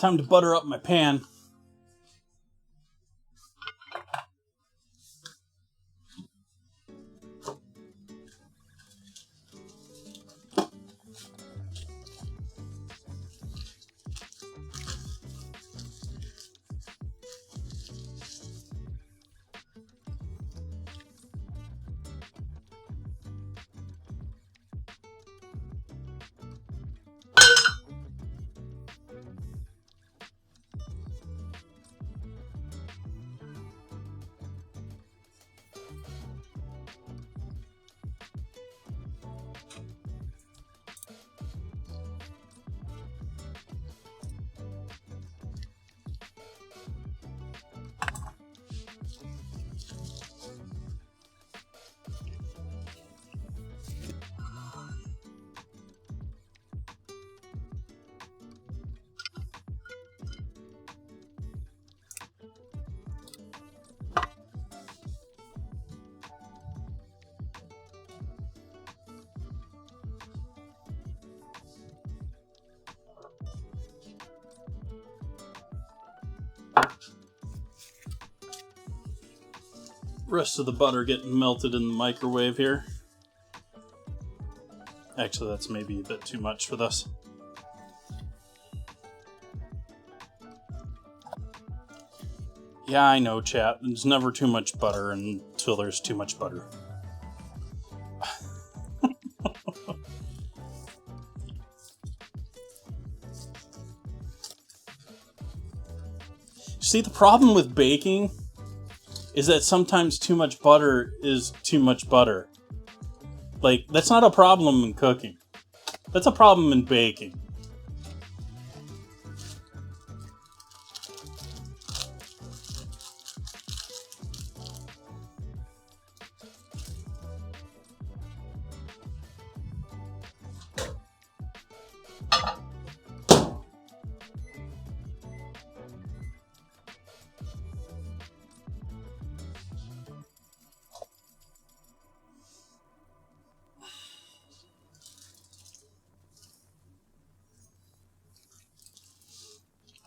Time to butter up my pan. Rest of the butter getting melted in the microwave here. Actually, that's maybe a bit too much for this. Yeah, I know, chat. There's never too much butter until there's too much butter. See, the problem with baking is that sometimes too much butter is too much butter. Like, that's not a problem in cooking. That's a problem in baking.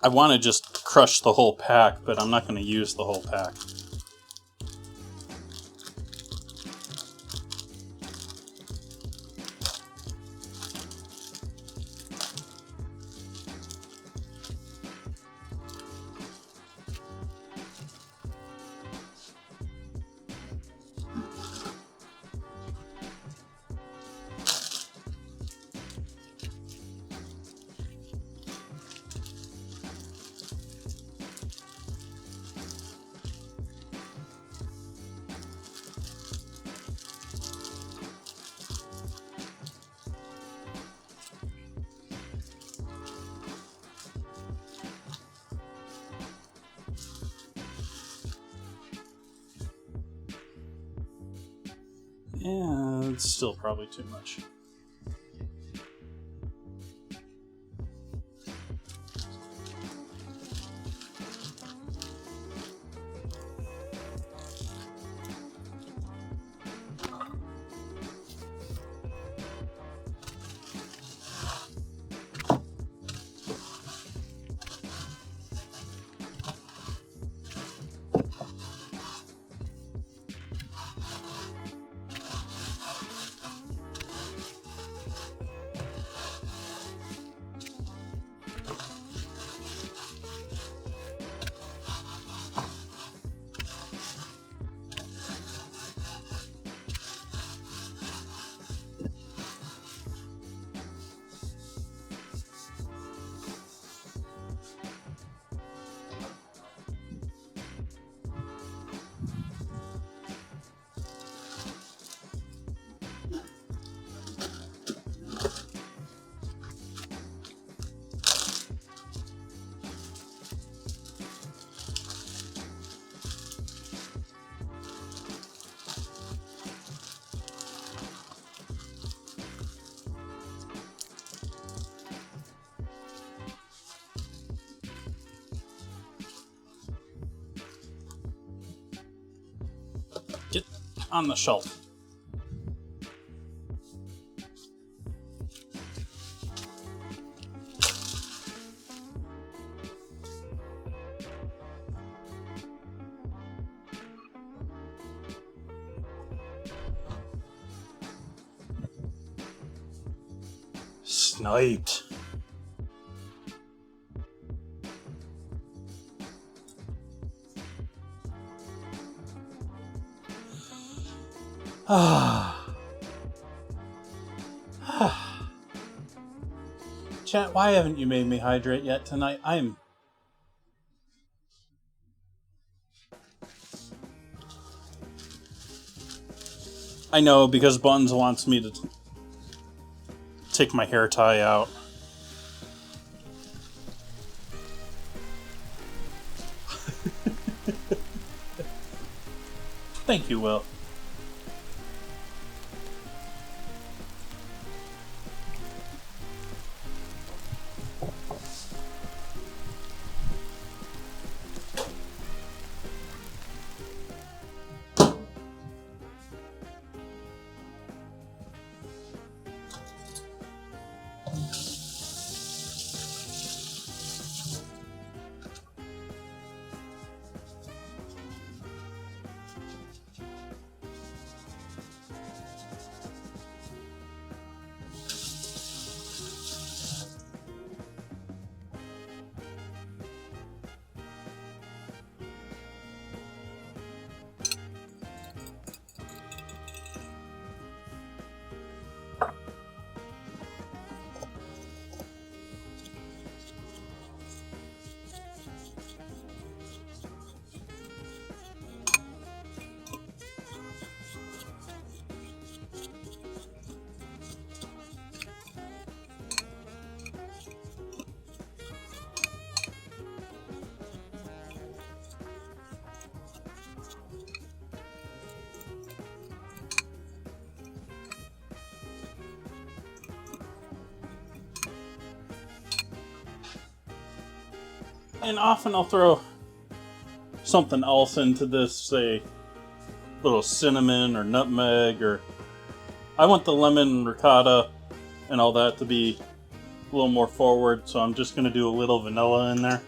I want to just crush the whole pack, but I'm not going to use the whole pack. Yeah, it's still probably too much. Get on the shelf. Sniped. Chat, why haven't you made me hydrate yet tonight? I know, because Buns wants me to take my hair tie out. Thank you, Will. And often I'll throw something else into this, say, little cinnamon or nutmeg, or I want the lemon and ricotta and all that to be a little more forward, so I'm just going to do a little vanilla in there.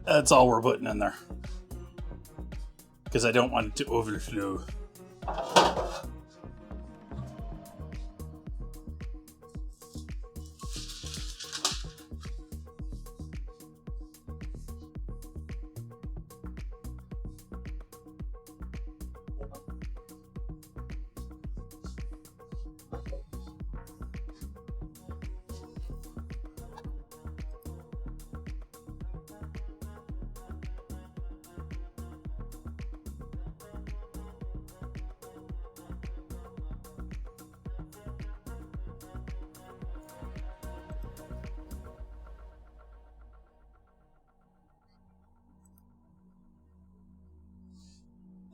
That's all we're putting in there, because I don't want it to overflow.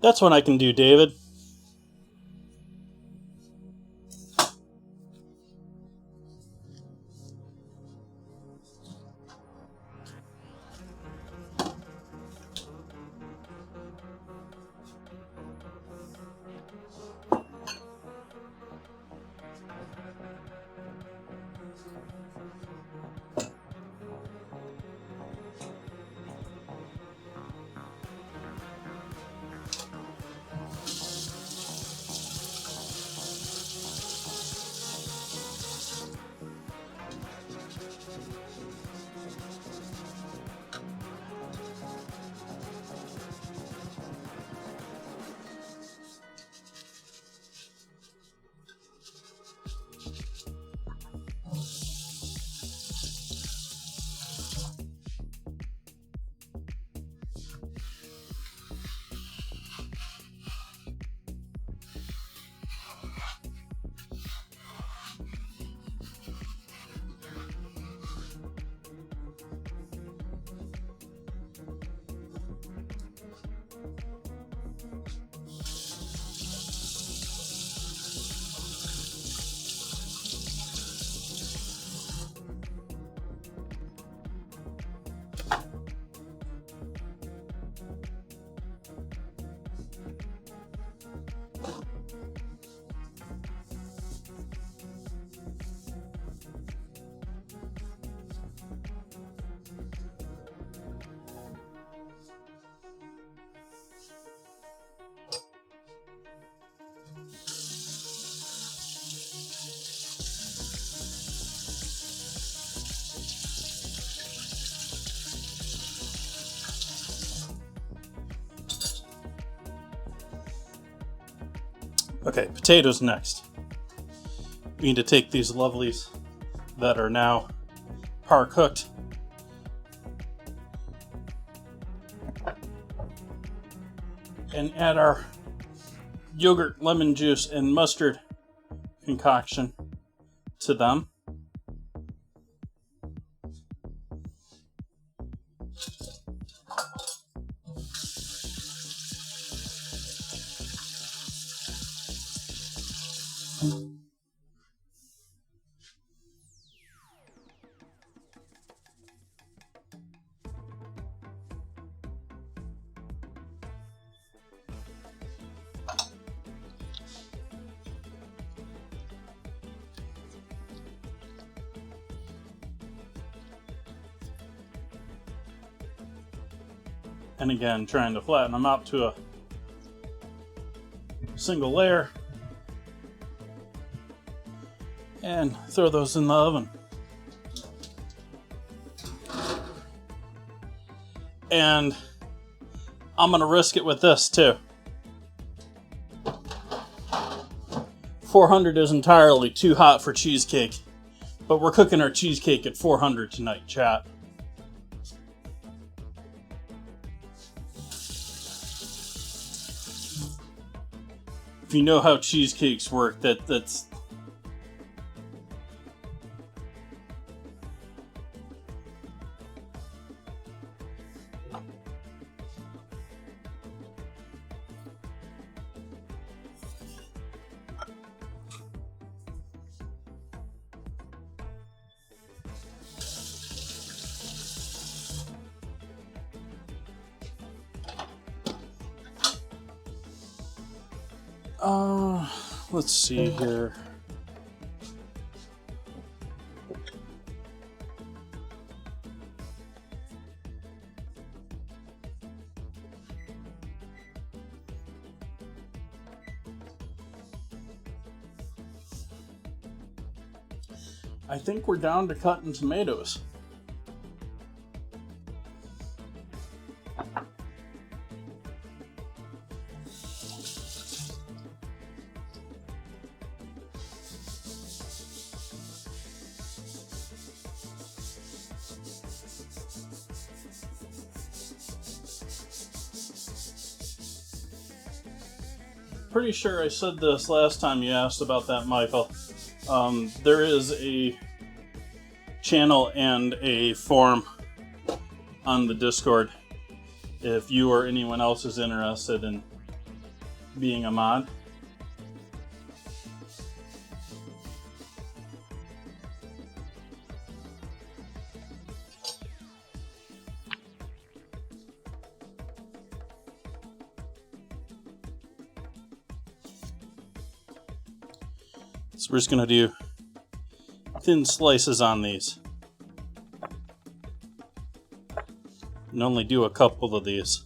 That's what I can do, David. Okay, potatoes next. We need to take these lovelies that are now par cooked and add our yogurt, lemon juice, and mustard concoction to them. And again, trying to flatten them out to a single layer. And throw those in the oven. And I'm going to risk it with this too. 400 is entirely too hot for cheesecake, but we're cooking our cheesecake at 400 tonight, chat. If you know how cheesecakes work, that's let's see here. I think we're down to cutting tomatoes. Pretty sure I said this last time you asked about that, Michael. There is a channel and a forum on the Discord if you or anyone else is interested in being a mod. So we're just going to do thin slices on these. And only do a couple of these.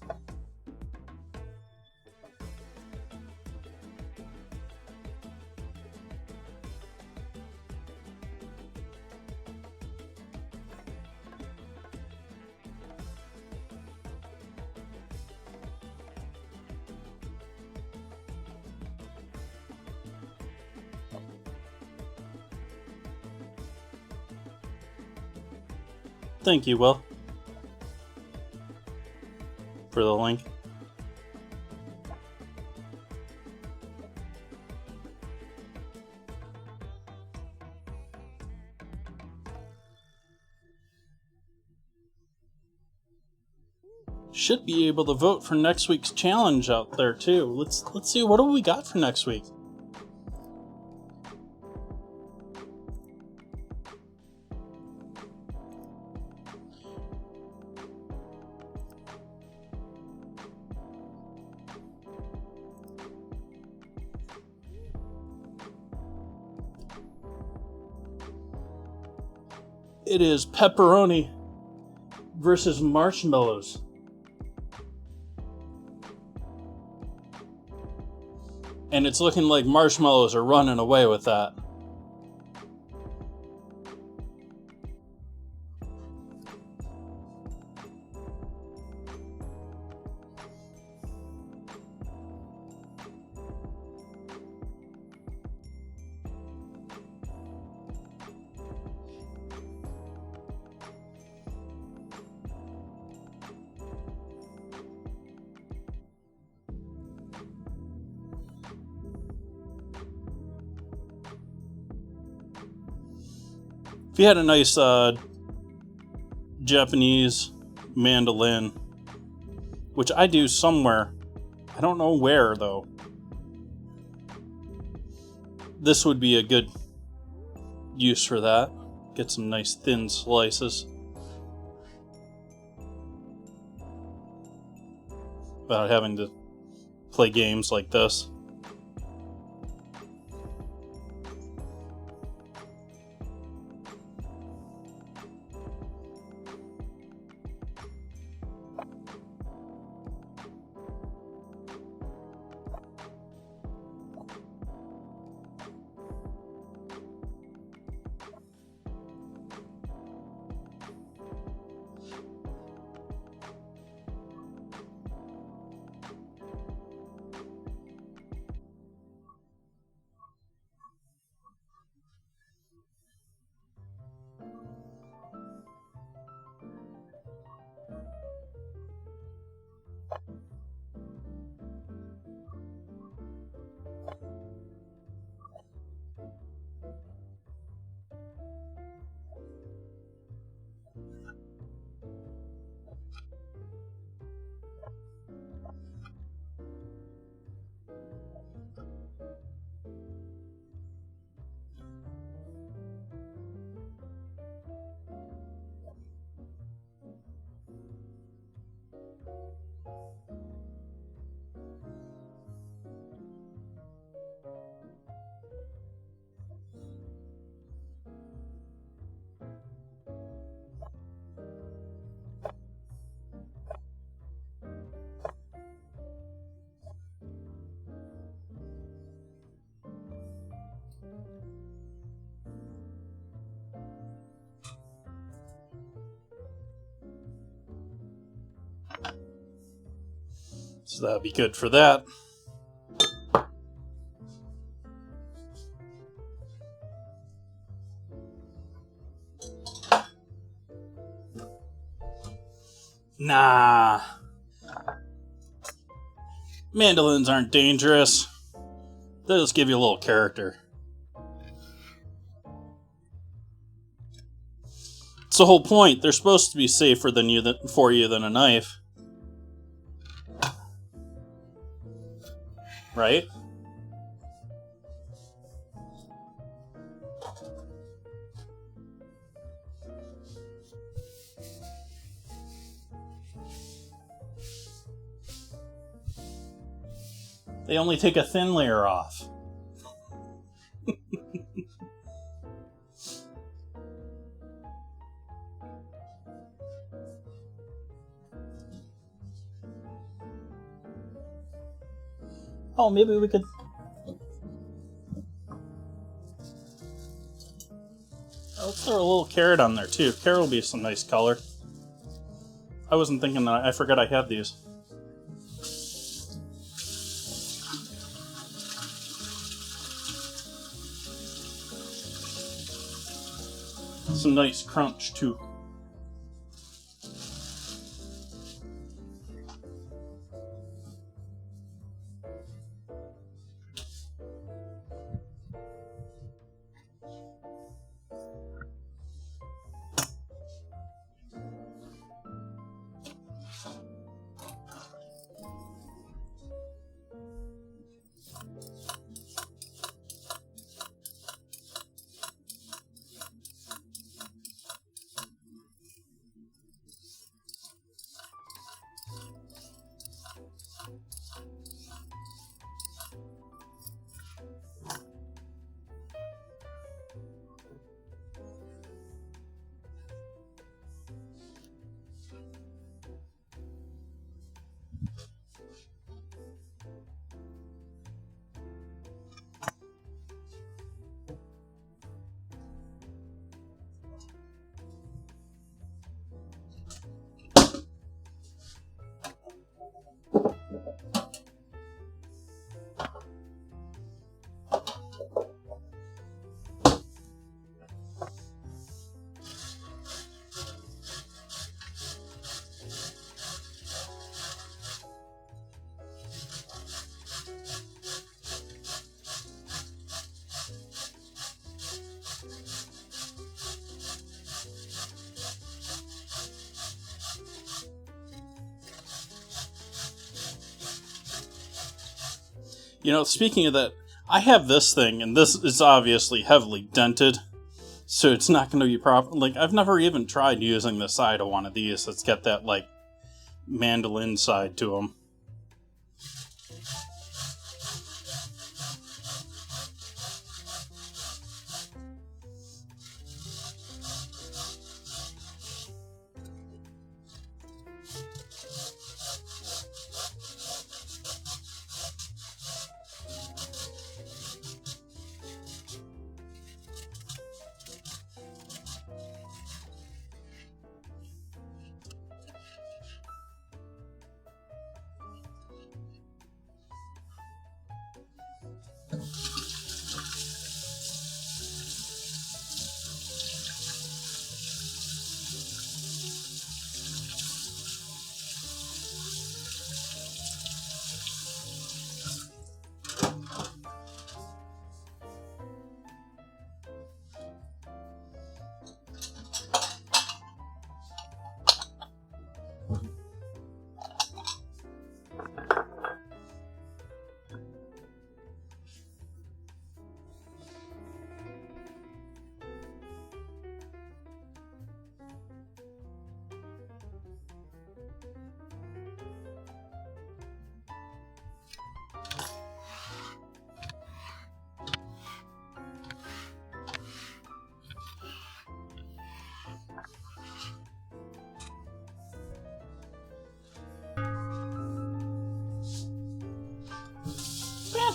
Thank you, Will, for the link. Should be able to vote for next week's challenge out there too. Let's see, what do we got for next week? It is pepperoni versus marshmallows. And it's looking like marshmallows are running away with that. If you had a nice Japanese mandolin, which I do somewhere, I don't know where though, this would be a good use for that. Get some nice thin slices without having to play games like this. So that'd be good for that. Nah. Mandolins aren't dangerous. They'll just give you a little character. It's the whole point. They're supposed to be safer than for you than a knife. right? They only take a thin layer off. Oh, maybe we could... Let's throw a little carrot on there, too. Carrot will be some nice color. I wasn't thinking that. I forgot I had these. Some nice crunch, too. You know, speaking of that, I have this thing, and this is obviously heavily dented, so it's not going to be proper. Like, I've never even tried using the side of one of these that's got that, like, mandolin side to them.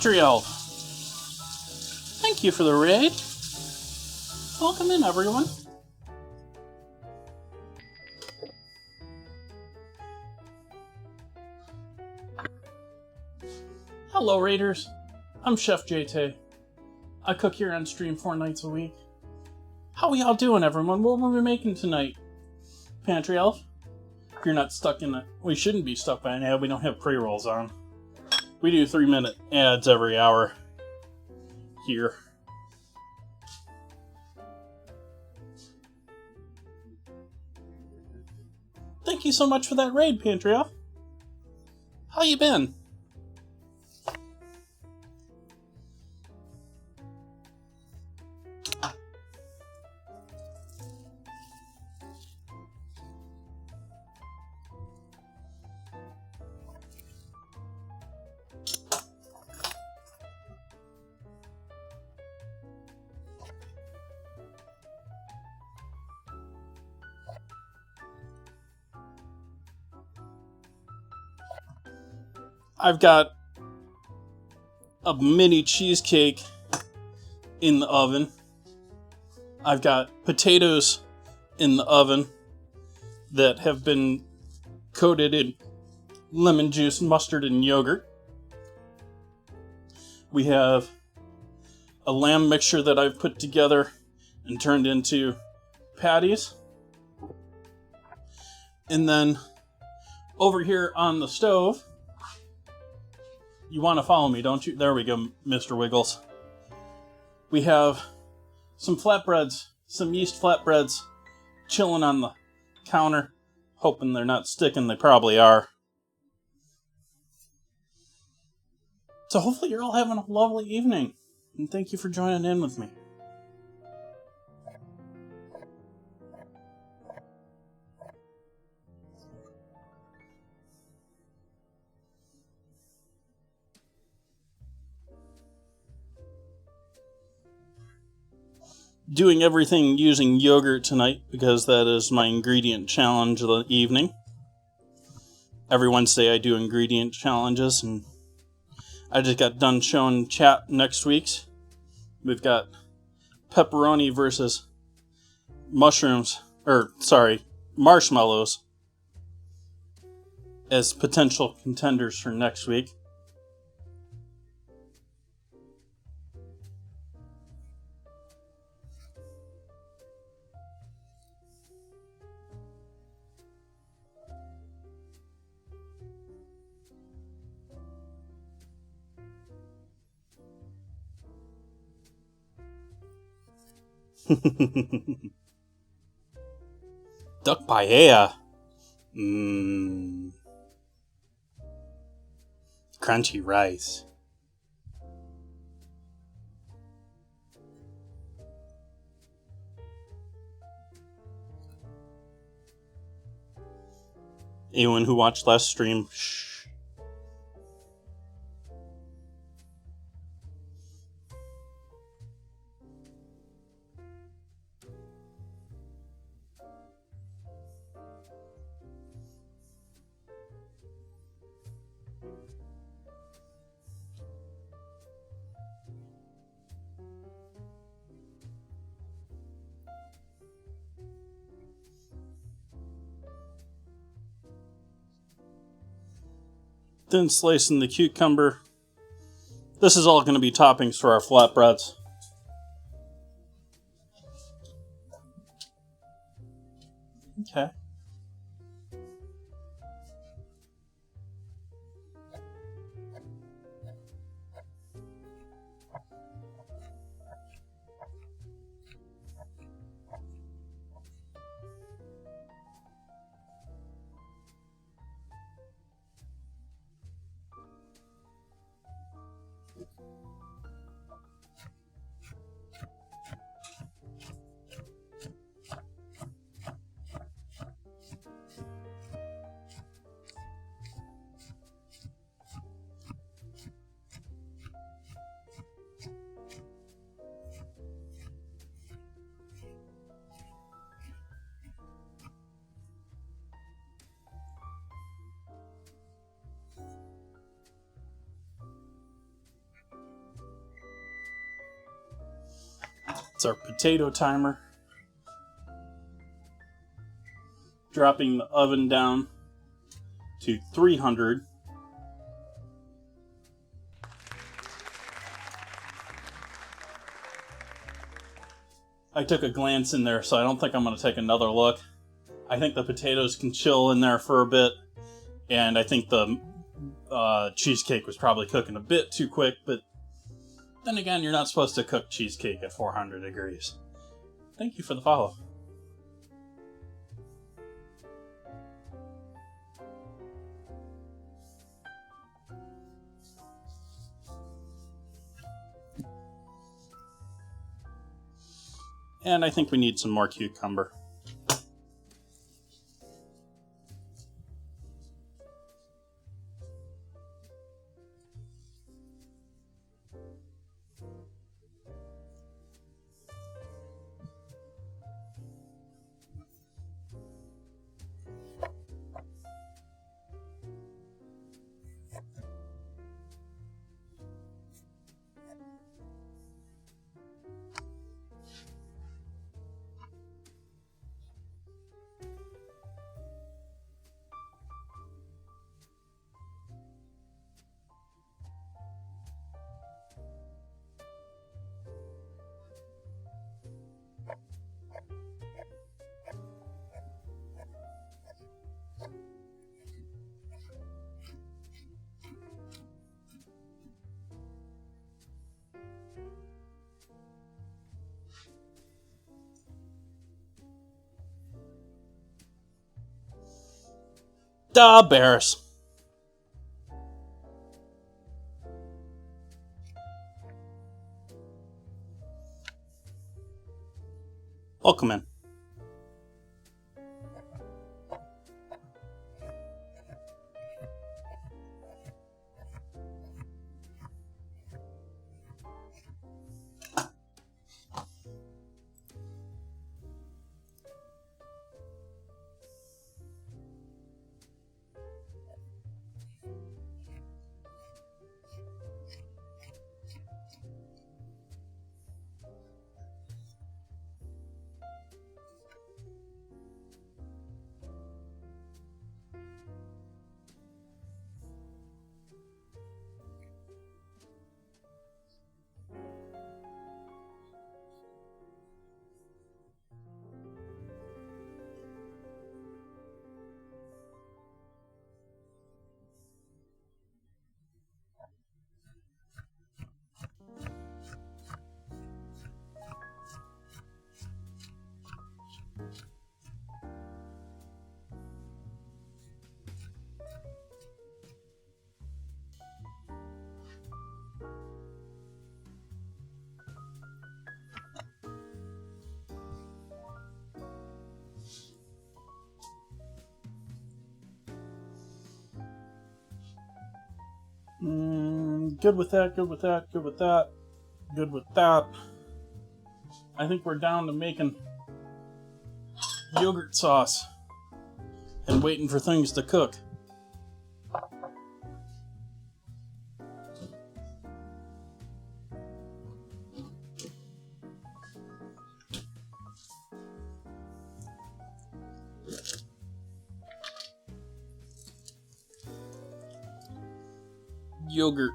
Pantry Elf! Thank you for the raid. Welcome in, everyone. Hello, Raiders. I'm Chef JT. I cook here on stream 4 nights a week. How we all doing, everyone? What were we making tonight? Pantry Elf? If you're not stuck in it, we shouldn't be stuck by an ad. We don't have pre-rolls on. We do 3-minute ads every hour here. Thank you so much for that raid, Pantry Elf. How you been? I've got a mini cheesecake in the oven. I've got potatoes in the oven that have been coated in lemon juice, mustard, and yogurt. We have a lamb mixture that I've put together and turned into patties. And then over here on the stove, you want to follow me, don't you? There we go, Mr. Wiggles. We have some flatbreads, some yeast flatbreads chilling on the counter, hoping they're not sticking. They probably are. So hopefully you're all having a lovely evening, and thank you for joining in with me. Doing everything using yogurt tonight because that is my ingredient challenge of the evening. Every Wednesday I do ingredient challenges, and I just got done showing chat next week's. We've got pepperoni versus marshmallows as potential contenders for next week. Duck paella. Crunchy rice. Anyone who watched last stream, shh. Then slicing the cucumber. This is all going to be toppings for our flatbreads. Okay. It's our potato timer. Dropping the oven down to 300. I took a glance in there, so I don't think I'm going to take another look. I think the potatoes can chill in there for a bit, and I think the cheesecake was probably cooking a bit too quick, but then again, you're not supposed to cook cheesecake at 400 degrees. Thank you for the follow. And I think we need some more cucumber. Da Bears. Welcome in. Good with that, good with that, good with that, good with that. I think we're down to making yogurt sauce and waiting for things to cook. Yogurt.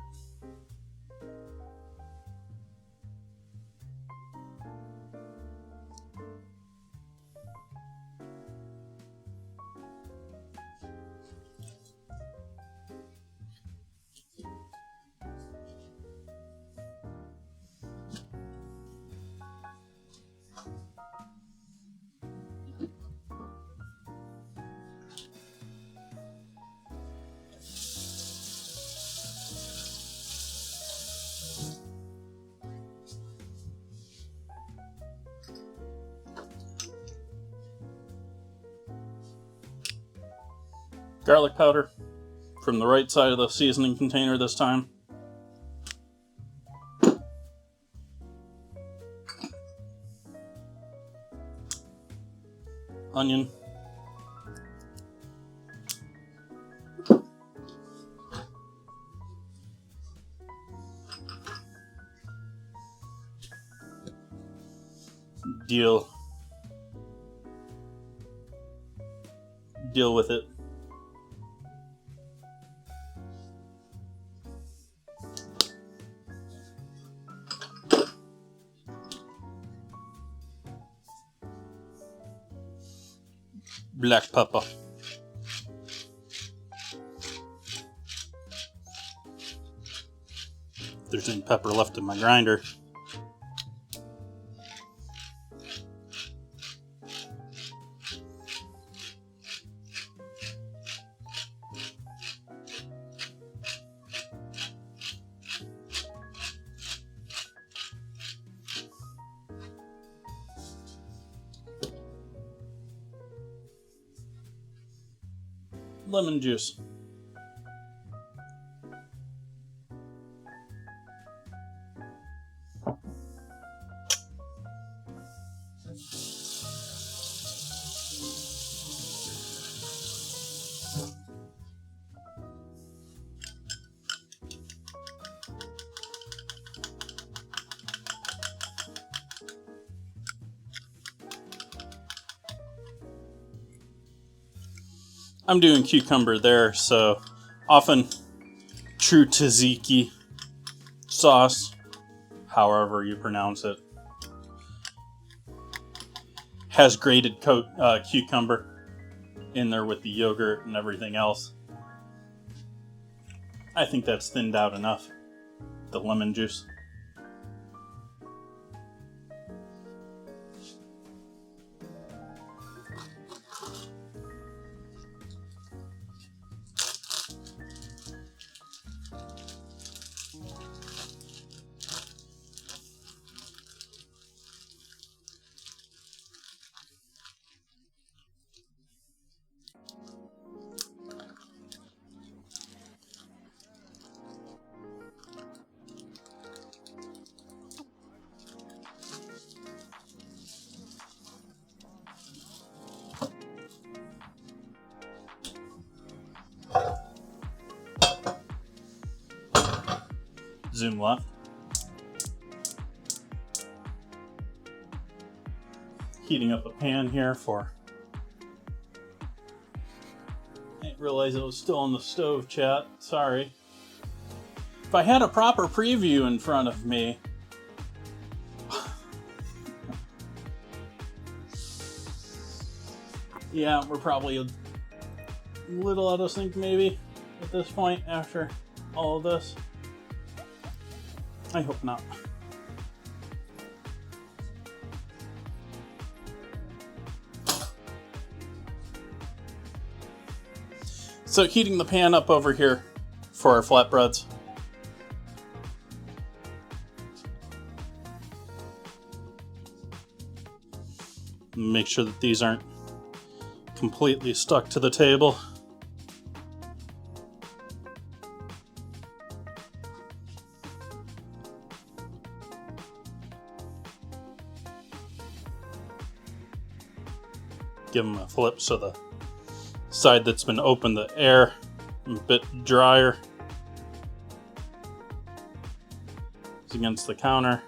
Garlic powder from the right side of the seasoning container this time. Onion. Deal with it. Black pepper. There's any pepper left in my grinder. Lemon juice. I'm doing cucumber there, so often true tzatziki sauce, however you pronounce it, has grated cucumber in there with the yogurt and everything else. I think that's thinned out enough. The lemon juice. zoom left. Heating up a pan here for... I didn't realize it was still on the stove, chat. Sorry. If I had a proper preview in front of me... Yeah, we're probably a little out of sync maybe at this point after all of this. I hope not. So heating the pan up over here for our flatbreads. Make sure that these aren't completely stuck to the table. Give them a flip so the side that's been open, the air, a bit drier. It's against the counter.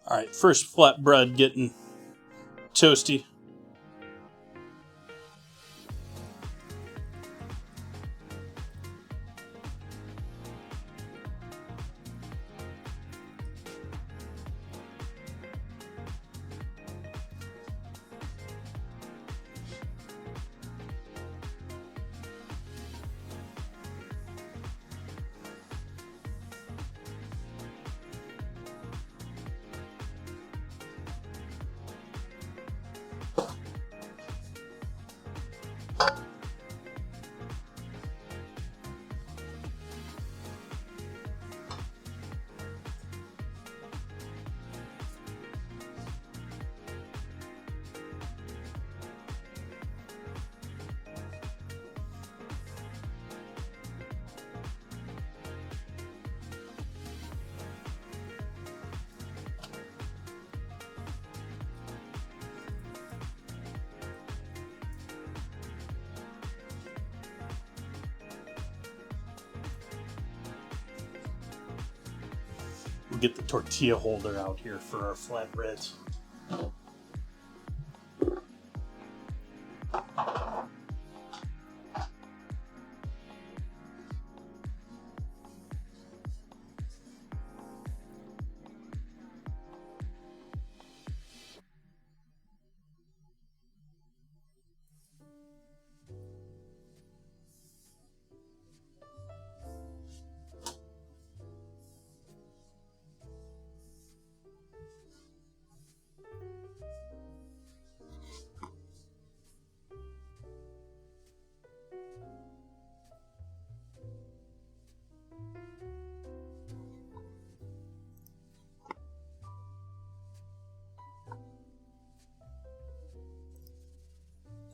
All right, first flatbread getting toasty. We'll get the tortilla holder out here for our flatbreads.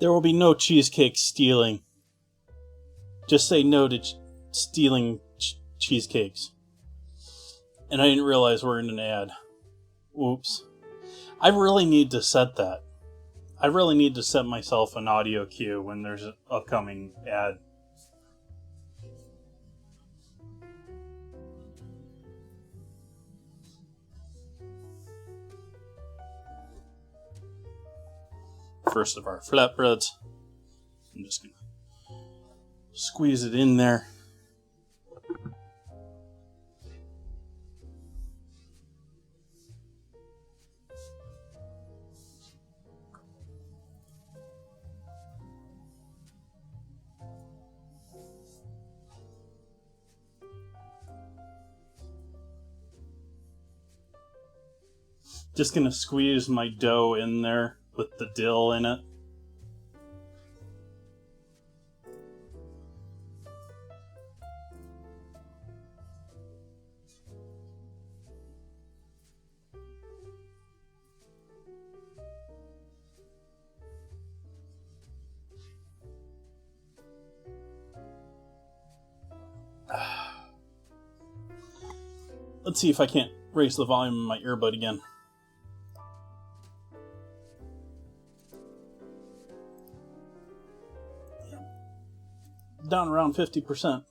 There will be no cheesecake stealing. Just say no to stealing cheesecakes. And I didn't realize we're in an ad. Oops. I really need to set that. I really need to set myself an audio cue when there's an upcoming ad. First of our flatbreads. I'm just going to squeeze it in there. Just gonna squeeze my dough in there with the dill in it. Let's see if I can't raise the volume of my earbud again. Down around 50%.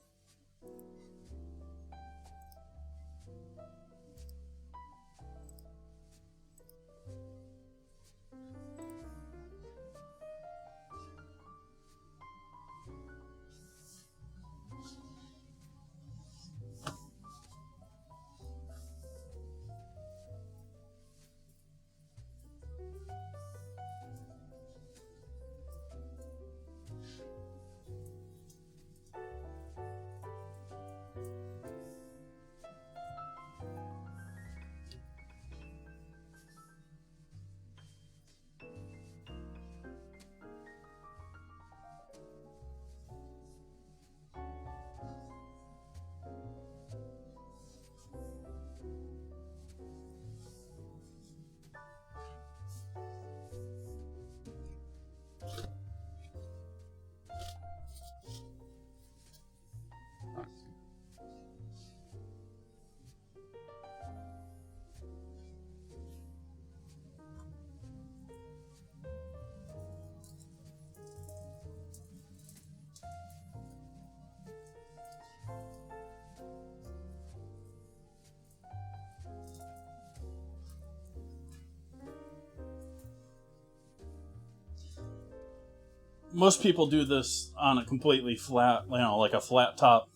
Most people do this on a completely flat, like a flat top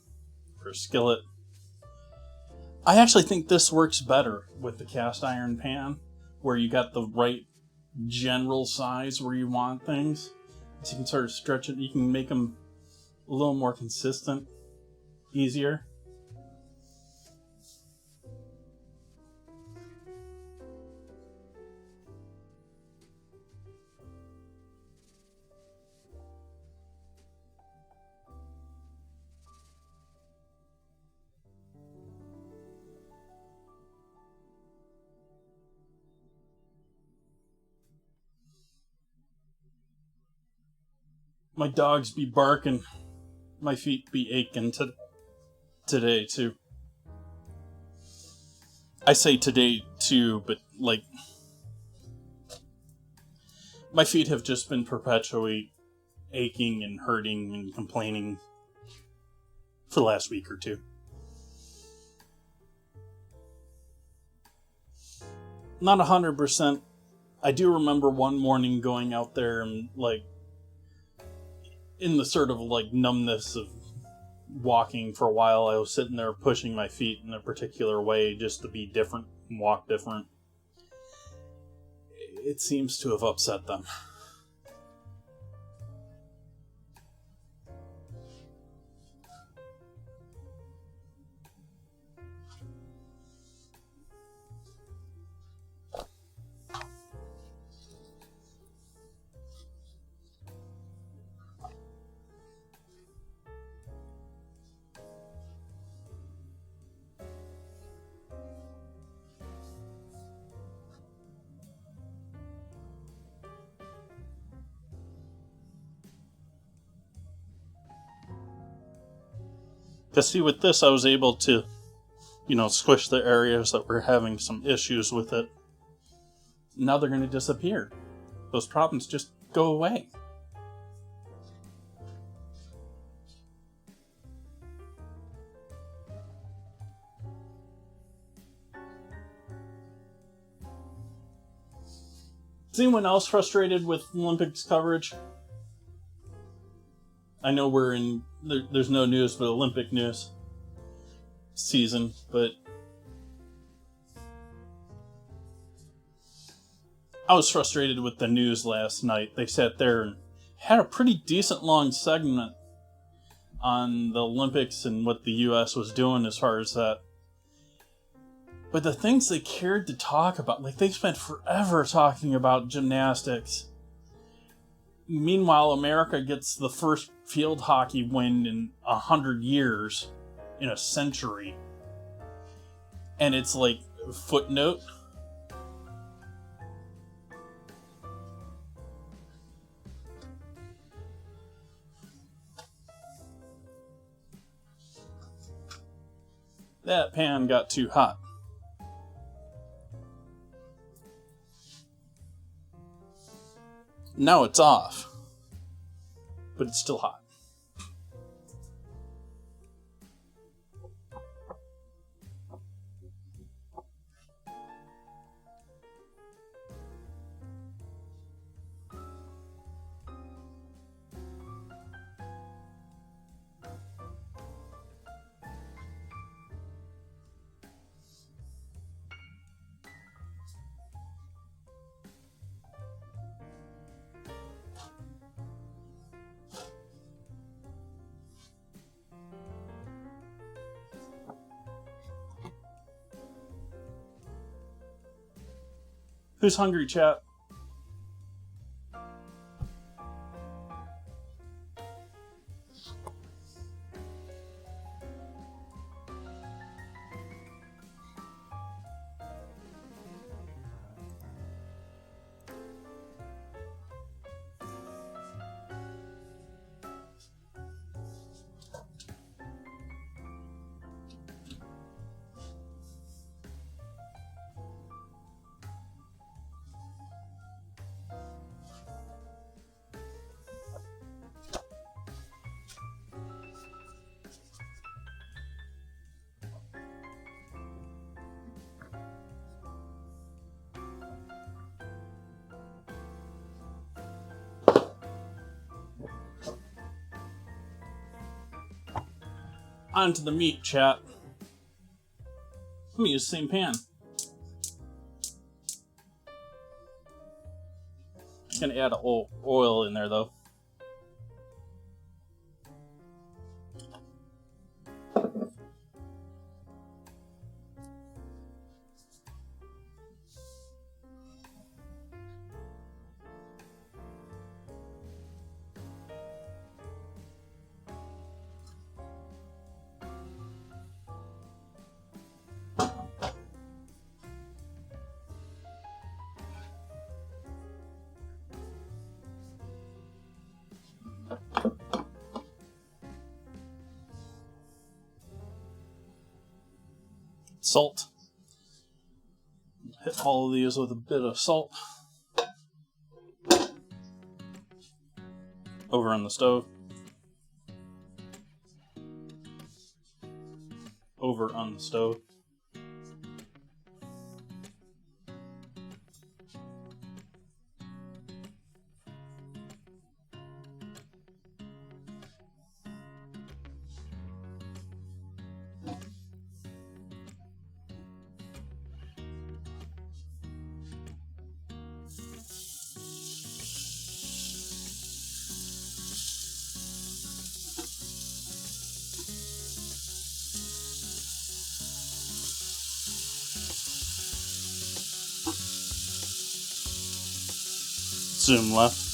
or a skillet. I actually think this works better with the cast iron pan, where you got the right general size where you want things. So you can sort of stretch it, you can make them a little more consistent, easier. My dogs be barking. My feet be aching today, too. I say today, too, but, my feet have just been perpetually aching and hurting and complaining for the last week or two. Not 100%. I do remember one morning going out there and, in the sort of numbness of walking for a while, I was sitting there pushing my feet in a particular way just to be different and walk different. It seems to have upset them. Because see, with this, I was able to, squish the areas that were having some issues with it. Now they're going to disappear. Those problems just go away. Is anyone else frustrated with Olympics coverage? I know there's no news but Olympic news season, but I was frustrated with the news last night. They sat there and had a pretty decent long segment on the Olympics and what the U.S. was doing as far as that. But the things they cared to talk about, like they spent forever talking about gymnastics. Meanwhile, America gets the first field hockey win in 100 years, in a century. And it's like, footnote. That pan got too hot. Now it's off. But it's still hot. Who's hungry, chat? On to the meat, chat. I'm gonna use the same pan. I'm gonna add oil in there, though. Salt. Hit all of these with a bit of salt. Over on the stove. Over on the stove. Zoom left.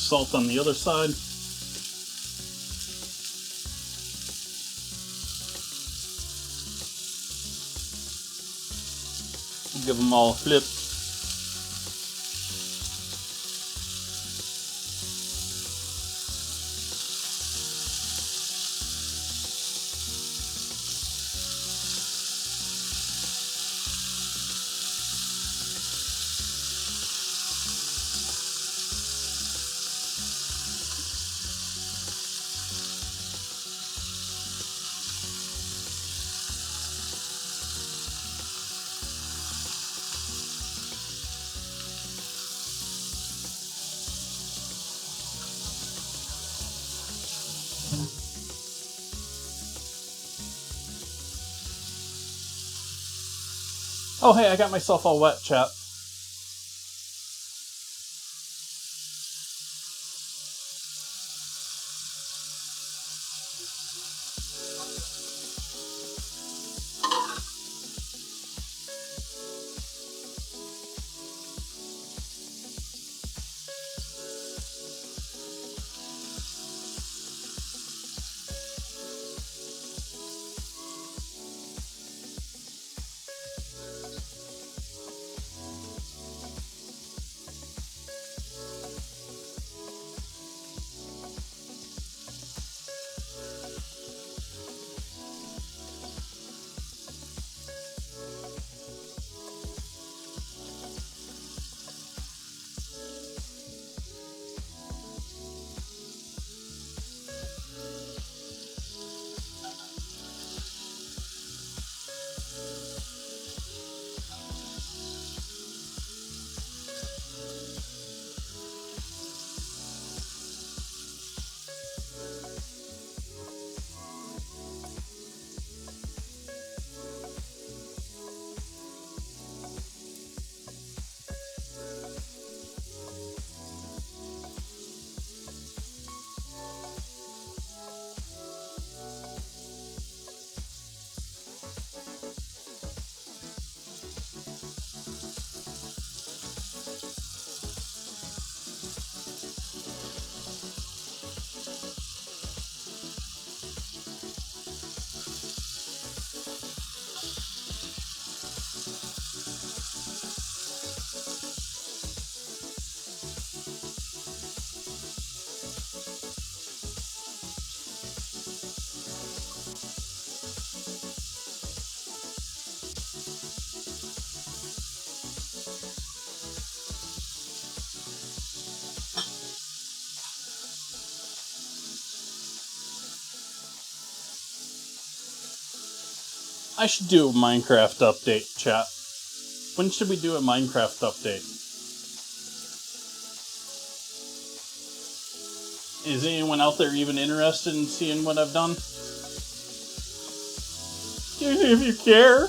salt on the other side. Give them all a flip. Oh, hey, I got myself all wet, chat. I should do a Minecraft update, chat. When should we do a Minecraft update? Is anyone out there even interested in seeing what I've done? If you care.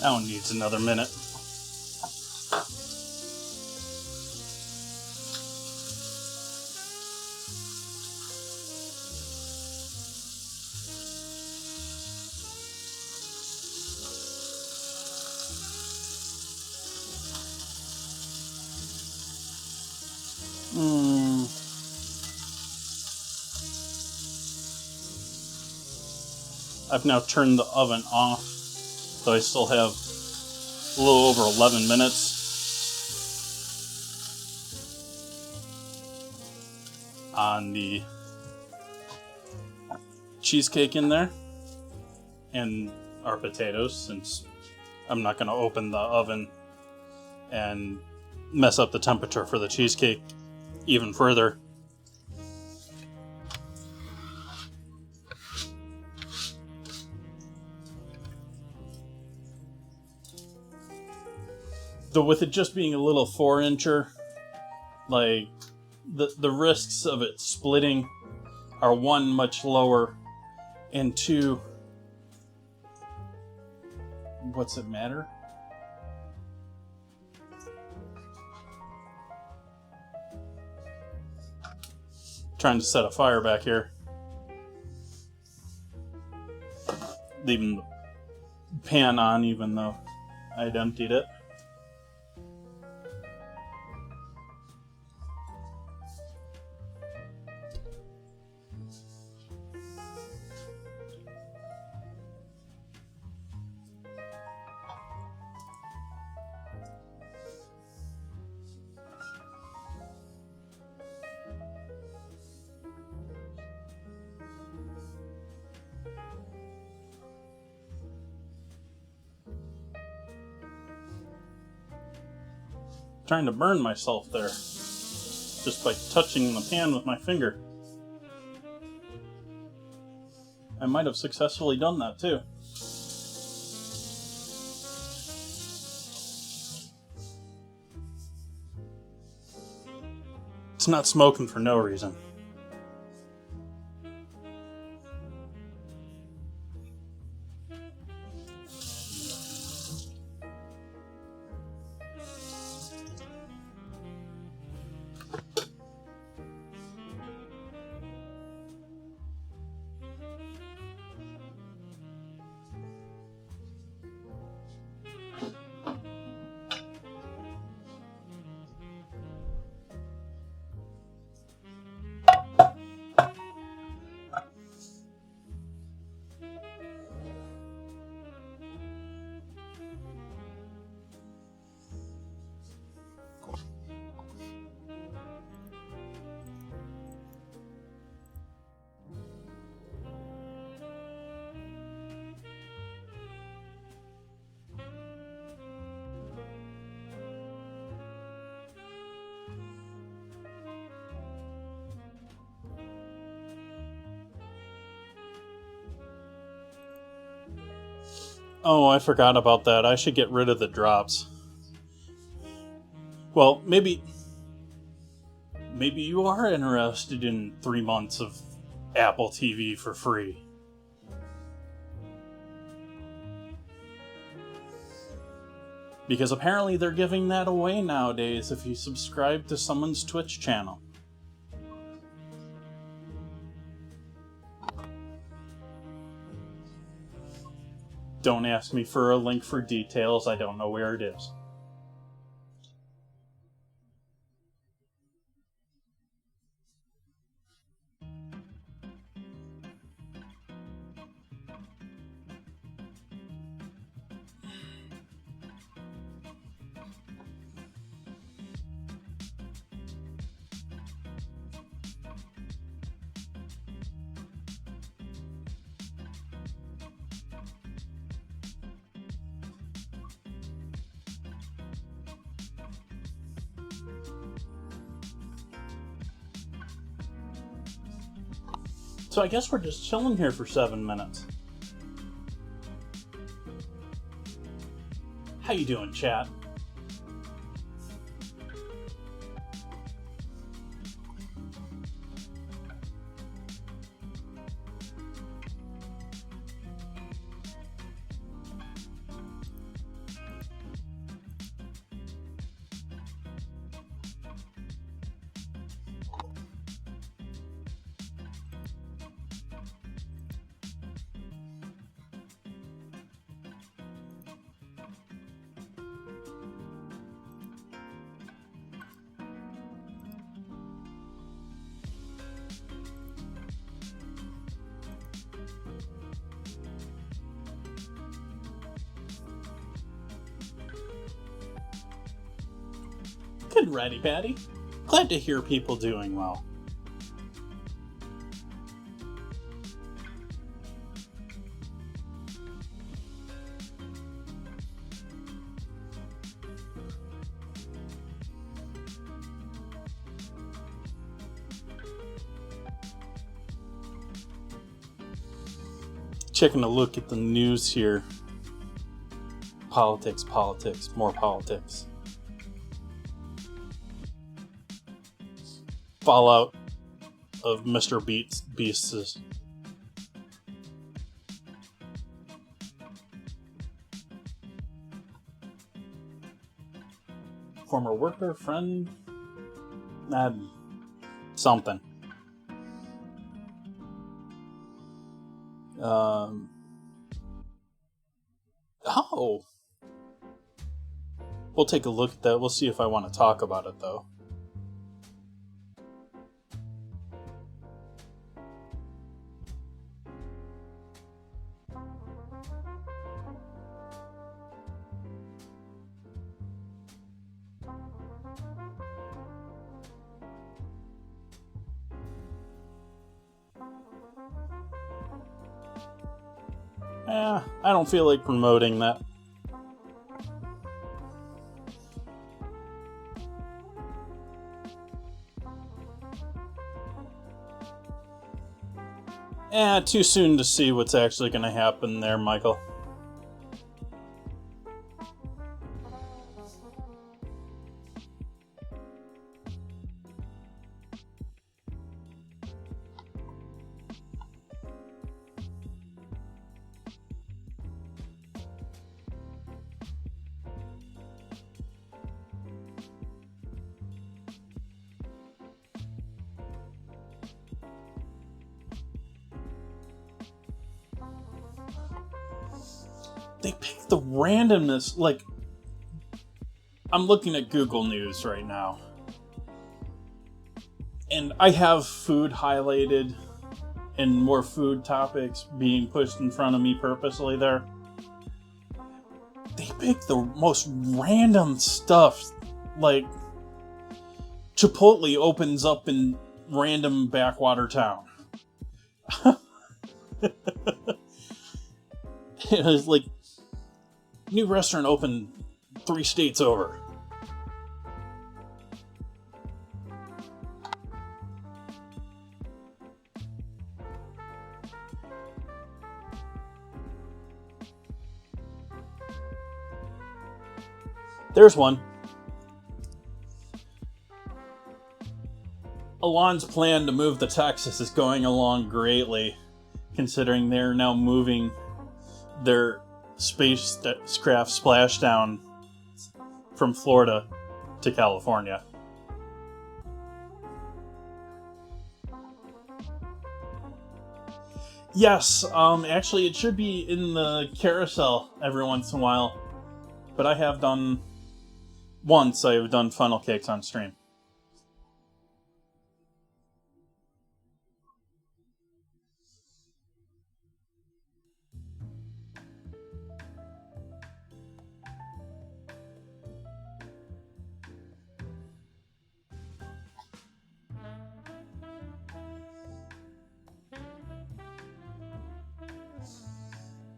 That one needs another minute. I've now turned the oven off, so I still have a little over 11 minutes. On the cheesecake in there, and our potatoes, since I'm not going to open the oven and mess up the temperature for the cheesecake even further. Though with it just being a little 4-incher, like the risks of it splitting are, one, much lower, and two, what's it matter? Trying to set a fire back here. Leaving the pan on even though I'd emptied it. Trying to burn myself there just by touching the pan with my finger. I might have successfully done that too. It's not smoking for no reason. Oh, I forgot about that. I should get rid of the drops. Well, maybe you are interested in 3 months of Apple TV for free. Because apparently they're giving that away nowadays if you subscribe to someone's Twitch channel. Don't ask me for a link for details. I don't know where it is. So I guess we're just chilling here for 7 minutes. How you doing, chat? Good, Ratty Patty. Glad to hear people doing well. Checking a look at the news here. Politics, more politics. Fallout of Mr. Beast's. Former worker, friend, something. Oh. We'll take a look at that. We'll see if I want to talk about it, though. I don't feel like promoting that. Too soon to see what's actually going to happen there, Michael. They pick the randomness. Like, I'm looking at Google News right now, and I have food highlighted and more food topics being pushed in front of me purposely there. They pick the most random stuff. Like, Chipotle opens up in random backwater town. It was like, new restaurant opened 3 states over. There's one. Elon's plan to move to Texas is going along greatly, considering they're now moving their spacecraft splashdown from Florida to California. Yes, actually it should be in the carousel every once in a while, but I have done funnel cakes on stream.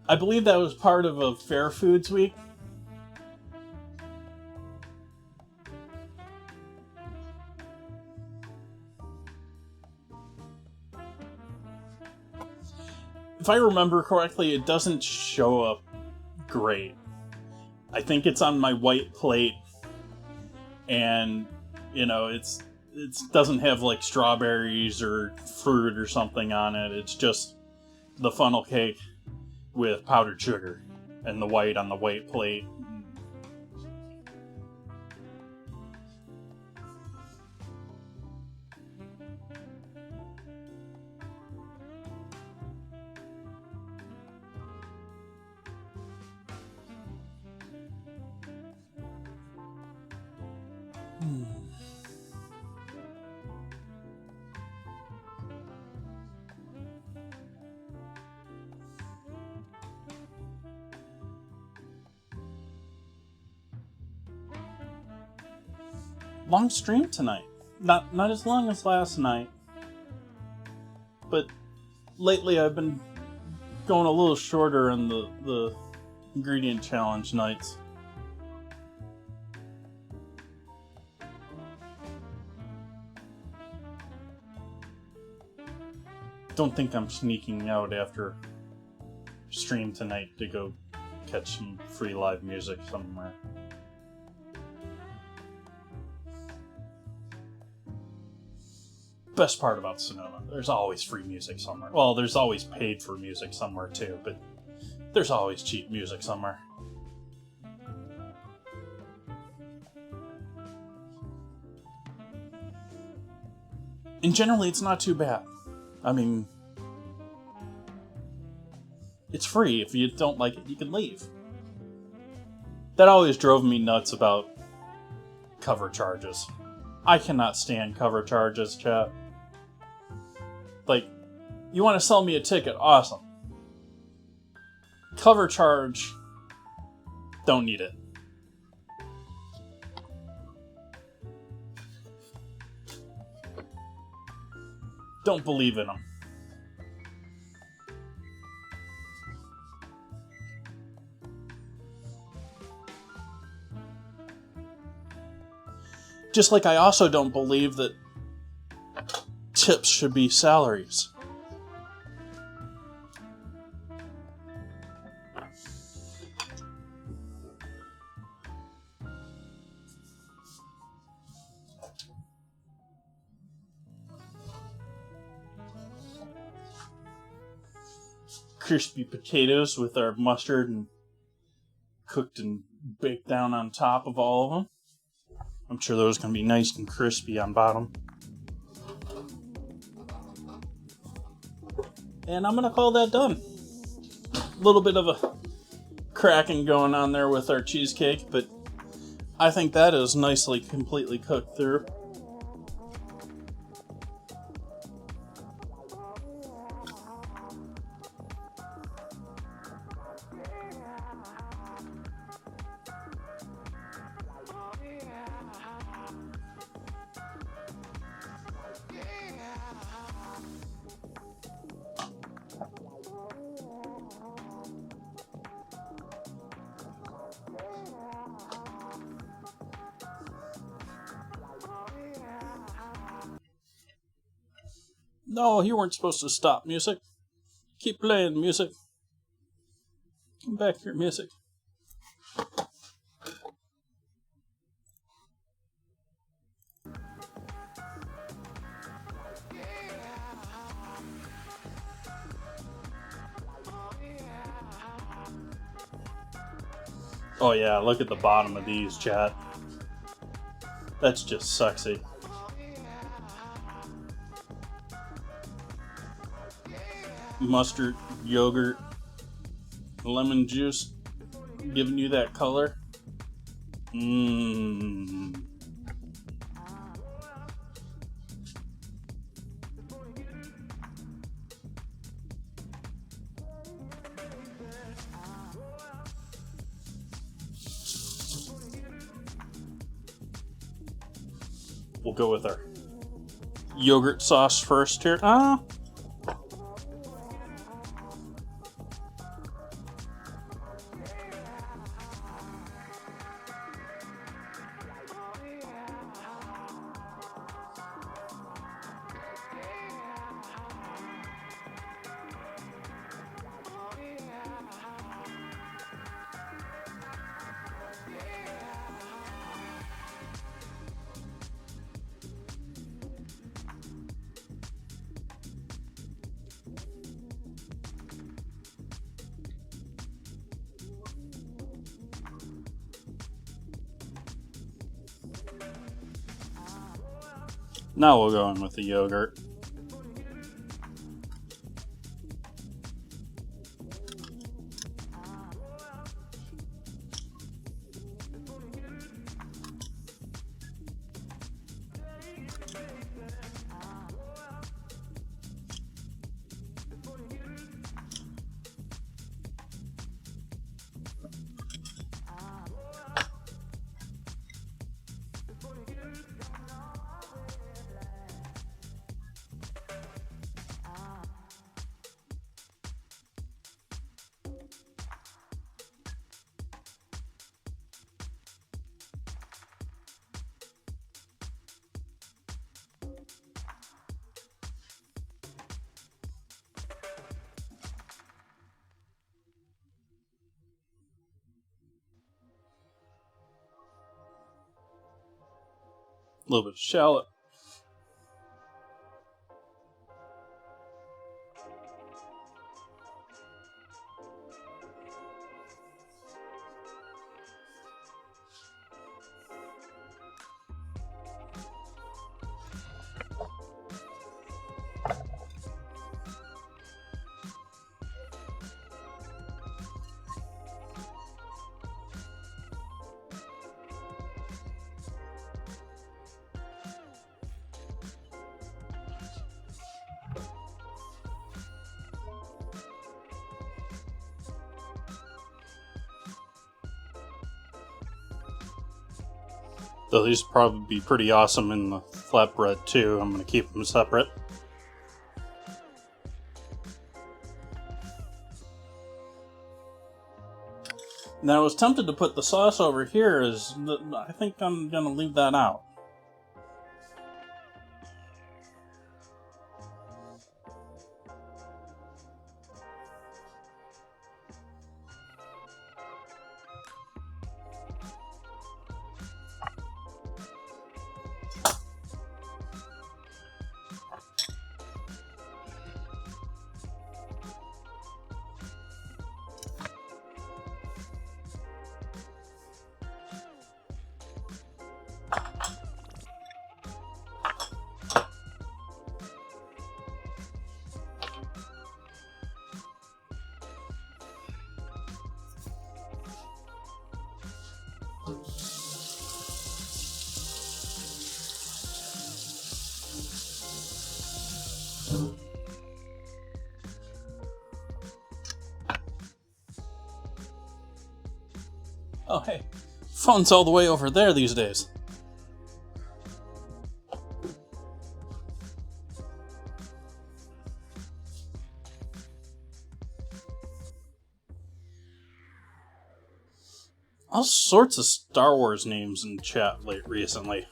I believe that was part of a Fair Foods Week. If I remember correctly, it doesn't show up great. I think it's on my white plate, and it doesn't have like strawberries or fruit or something on it. It's just the funnel cake with powdered sugar and the white on the white plate. long stream tonight. Not as long as last night, but lately I've been going a little shorter on the ingredient challenge nights. Don't think I'm sneaking out after stream tonight to go catch some free live music somewhere. Best part about Sonoma, there's always free music somewhere. Well, there's always paid for music somewhere too, but there's always cheap music somewhere. And generally it's not too bad. I mean, it's free. If you don't like it, you can leave. That always drove me nuts about cover charges. I cannot stand cover charges, chat. Like, you want to sell me a ticket, awesome. Cover charge, don't need it. Don't believe in them. Just like I also don't believe that tips should be salaries. Crispy potatoes with our mustard and cooked and baked down on top of all of them. I'm sure those are going to be nice and crispy on bottom. And I'm going to call that done. A little bit of a cracking going on there with our cheesecake, but I think that is nicely completely cooked through. No, you weren't supposed to stop music. Keep playing music. Come back here, music. Oh yeah, look at the bottom of these, chat. That's just sexy. Mustard, yogurt, lemon juice, giving you that color. Mmm. We'll go with our yogurt sauce first here. Now we'll go in with the yogurt. A little bit of shallot. Though these would probably be pretty awesome in the flatbread too. I'm going to keep them separate. Now I was tempted to put the sauce over here. I think I'm going to leave that out. Oh, hey. Phone's all the way over there these days. All sorts of Star Wars names in chat recently.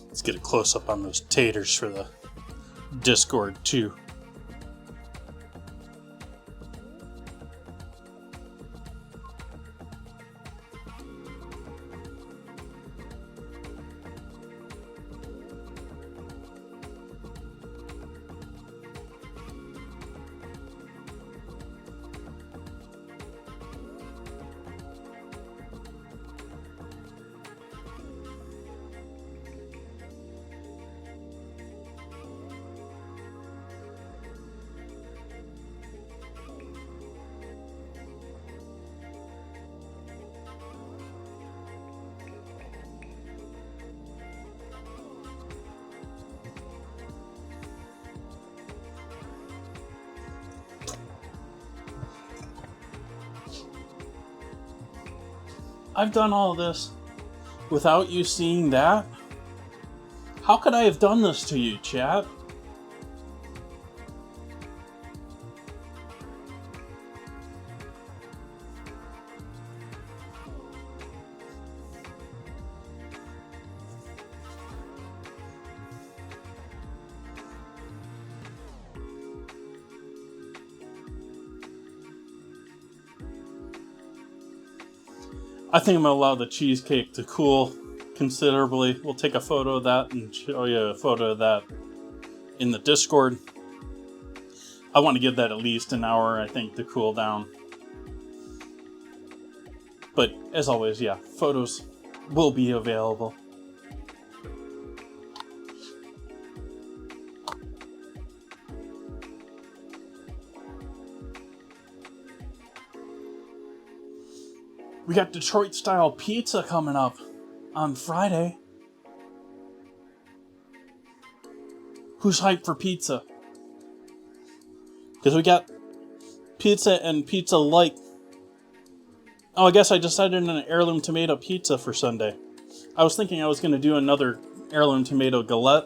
Let's get a close-up on those taters for the Discord, too. I've done all this without you seeing that? How could I have done this to you, chat? I think I'm going to allow the cheesecake to cool considerably. We'll take a photo of that and show you a photo of that in the Discord. I want to give that at least an hour, I think, to cool down. But as always, yeah, photos will be available. We got Detroit-style pizza coming up on Friday. Who's hyped for pizza? Because we got Pizza and pizza like. Oh, I guess I decided on an heirloom tomato pizza for Sunday. I was thinking I was going to do another heirloom tomato galette.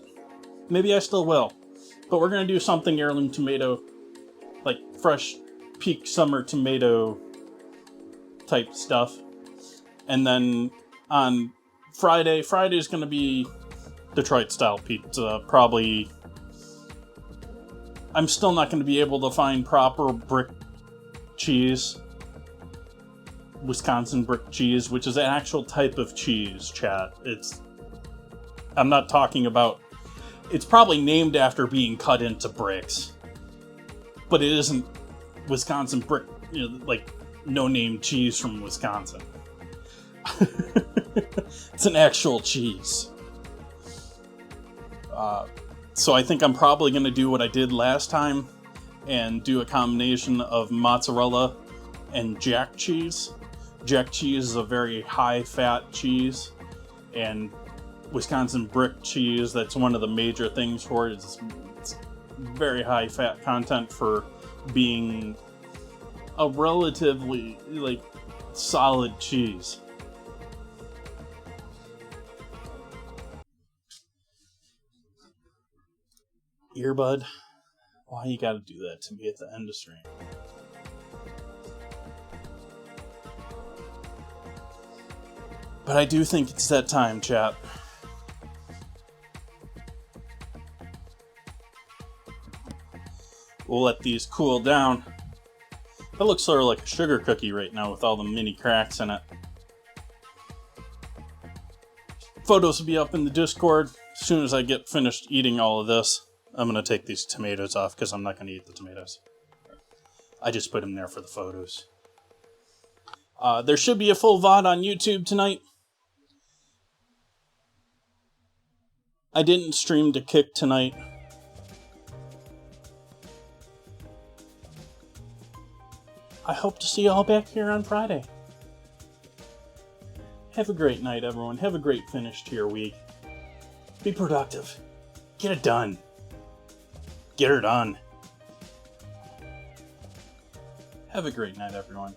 Maybe I still will. But we're going to do something heirloom tomato, like fresh peak summer tomato type stuff. And then on Friday's going to be Detroit style pizza. Probably, I'm still not going to be able to find proper brick cheese. Wisconsin brick cheese, which is an actual type of cheese, chat. I'm not talking about, it's probably named after being cut into bricks, but it isn't Wisconsin brick, like no-name cheese from Wisconsin. It's an actual cheese. So I think I'm probably going to do what I did last time and do a combination of mozzarella and jack cheese. Jack cheese is a very high-fat cheese, and Wisconsin brick cheese, that's one of the major things for it. It's very high-fat content for being a relatively, solid cheese. Earbud, why you gotta do that to me at the end of stream? But I do think it's that time, chat. We'll let these cool down. That looks sort of like a sugar cookie right now with all the mini cracks in it. Photos will be up in the Discord as soon as I get finished eating all of this. I'm going to take these tomatoes off because I'm not going to eat the tomatoes. I just put them there for the photos. There should be a full VOD on YouTube tonight. I didn't stream to Kick tonight. I hope to see you all back here on Friday. Have a great night, everyone. Have a great finish to your week. Be productive. Get it done. Get her done. Have a great night, everyone.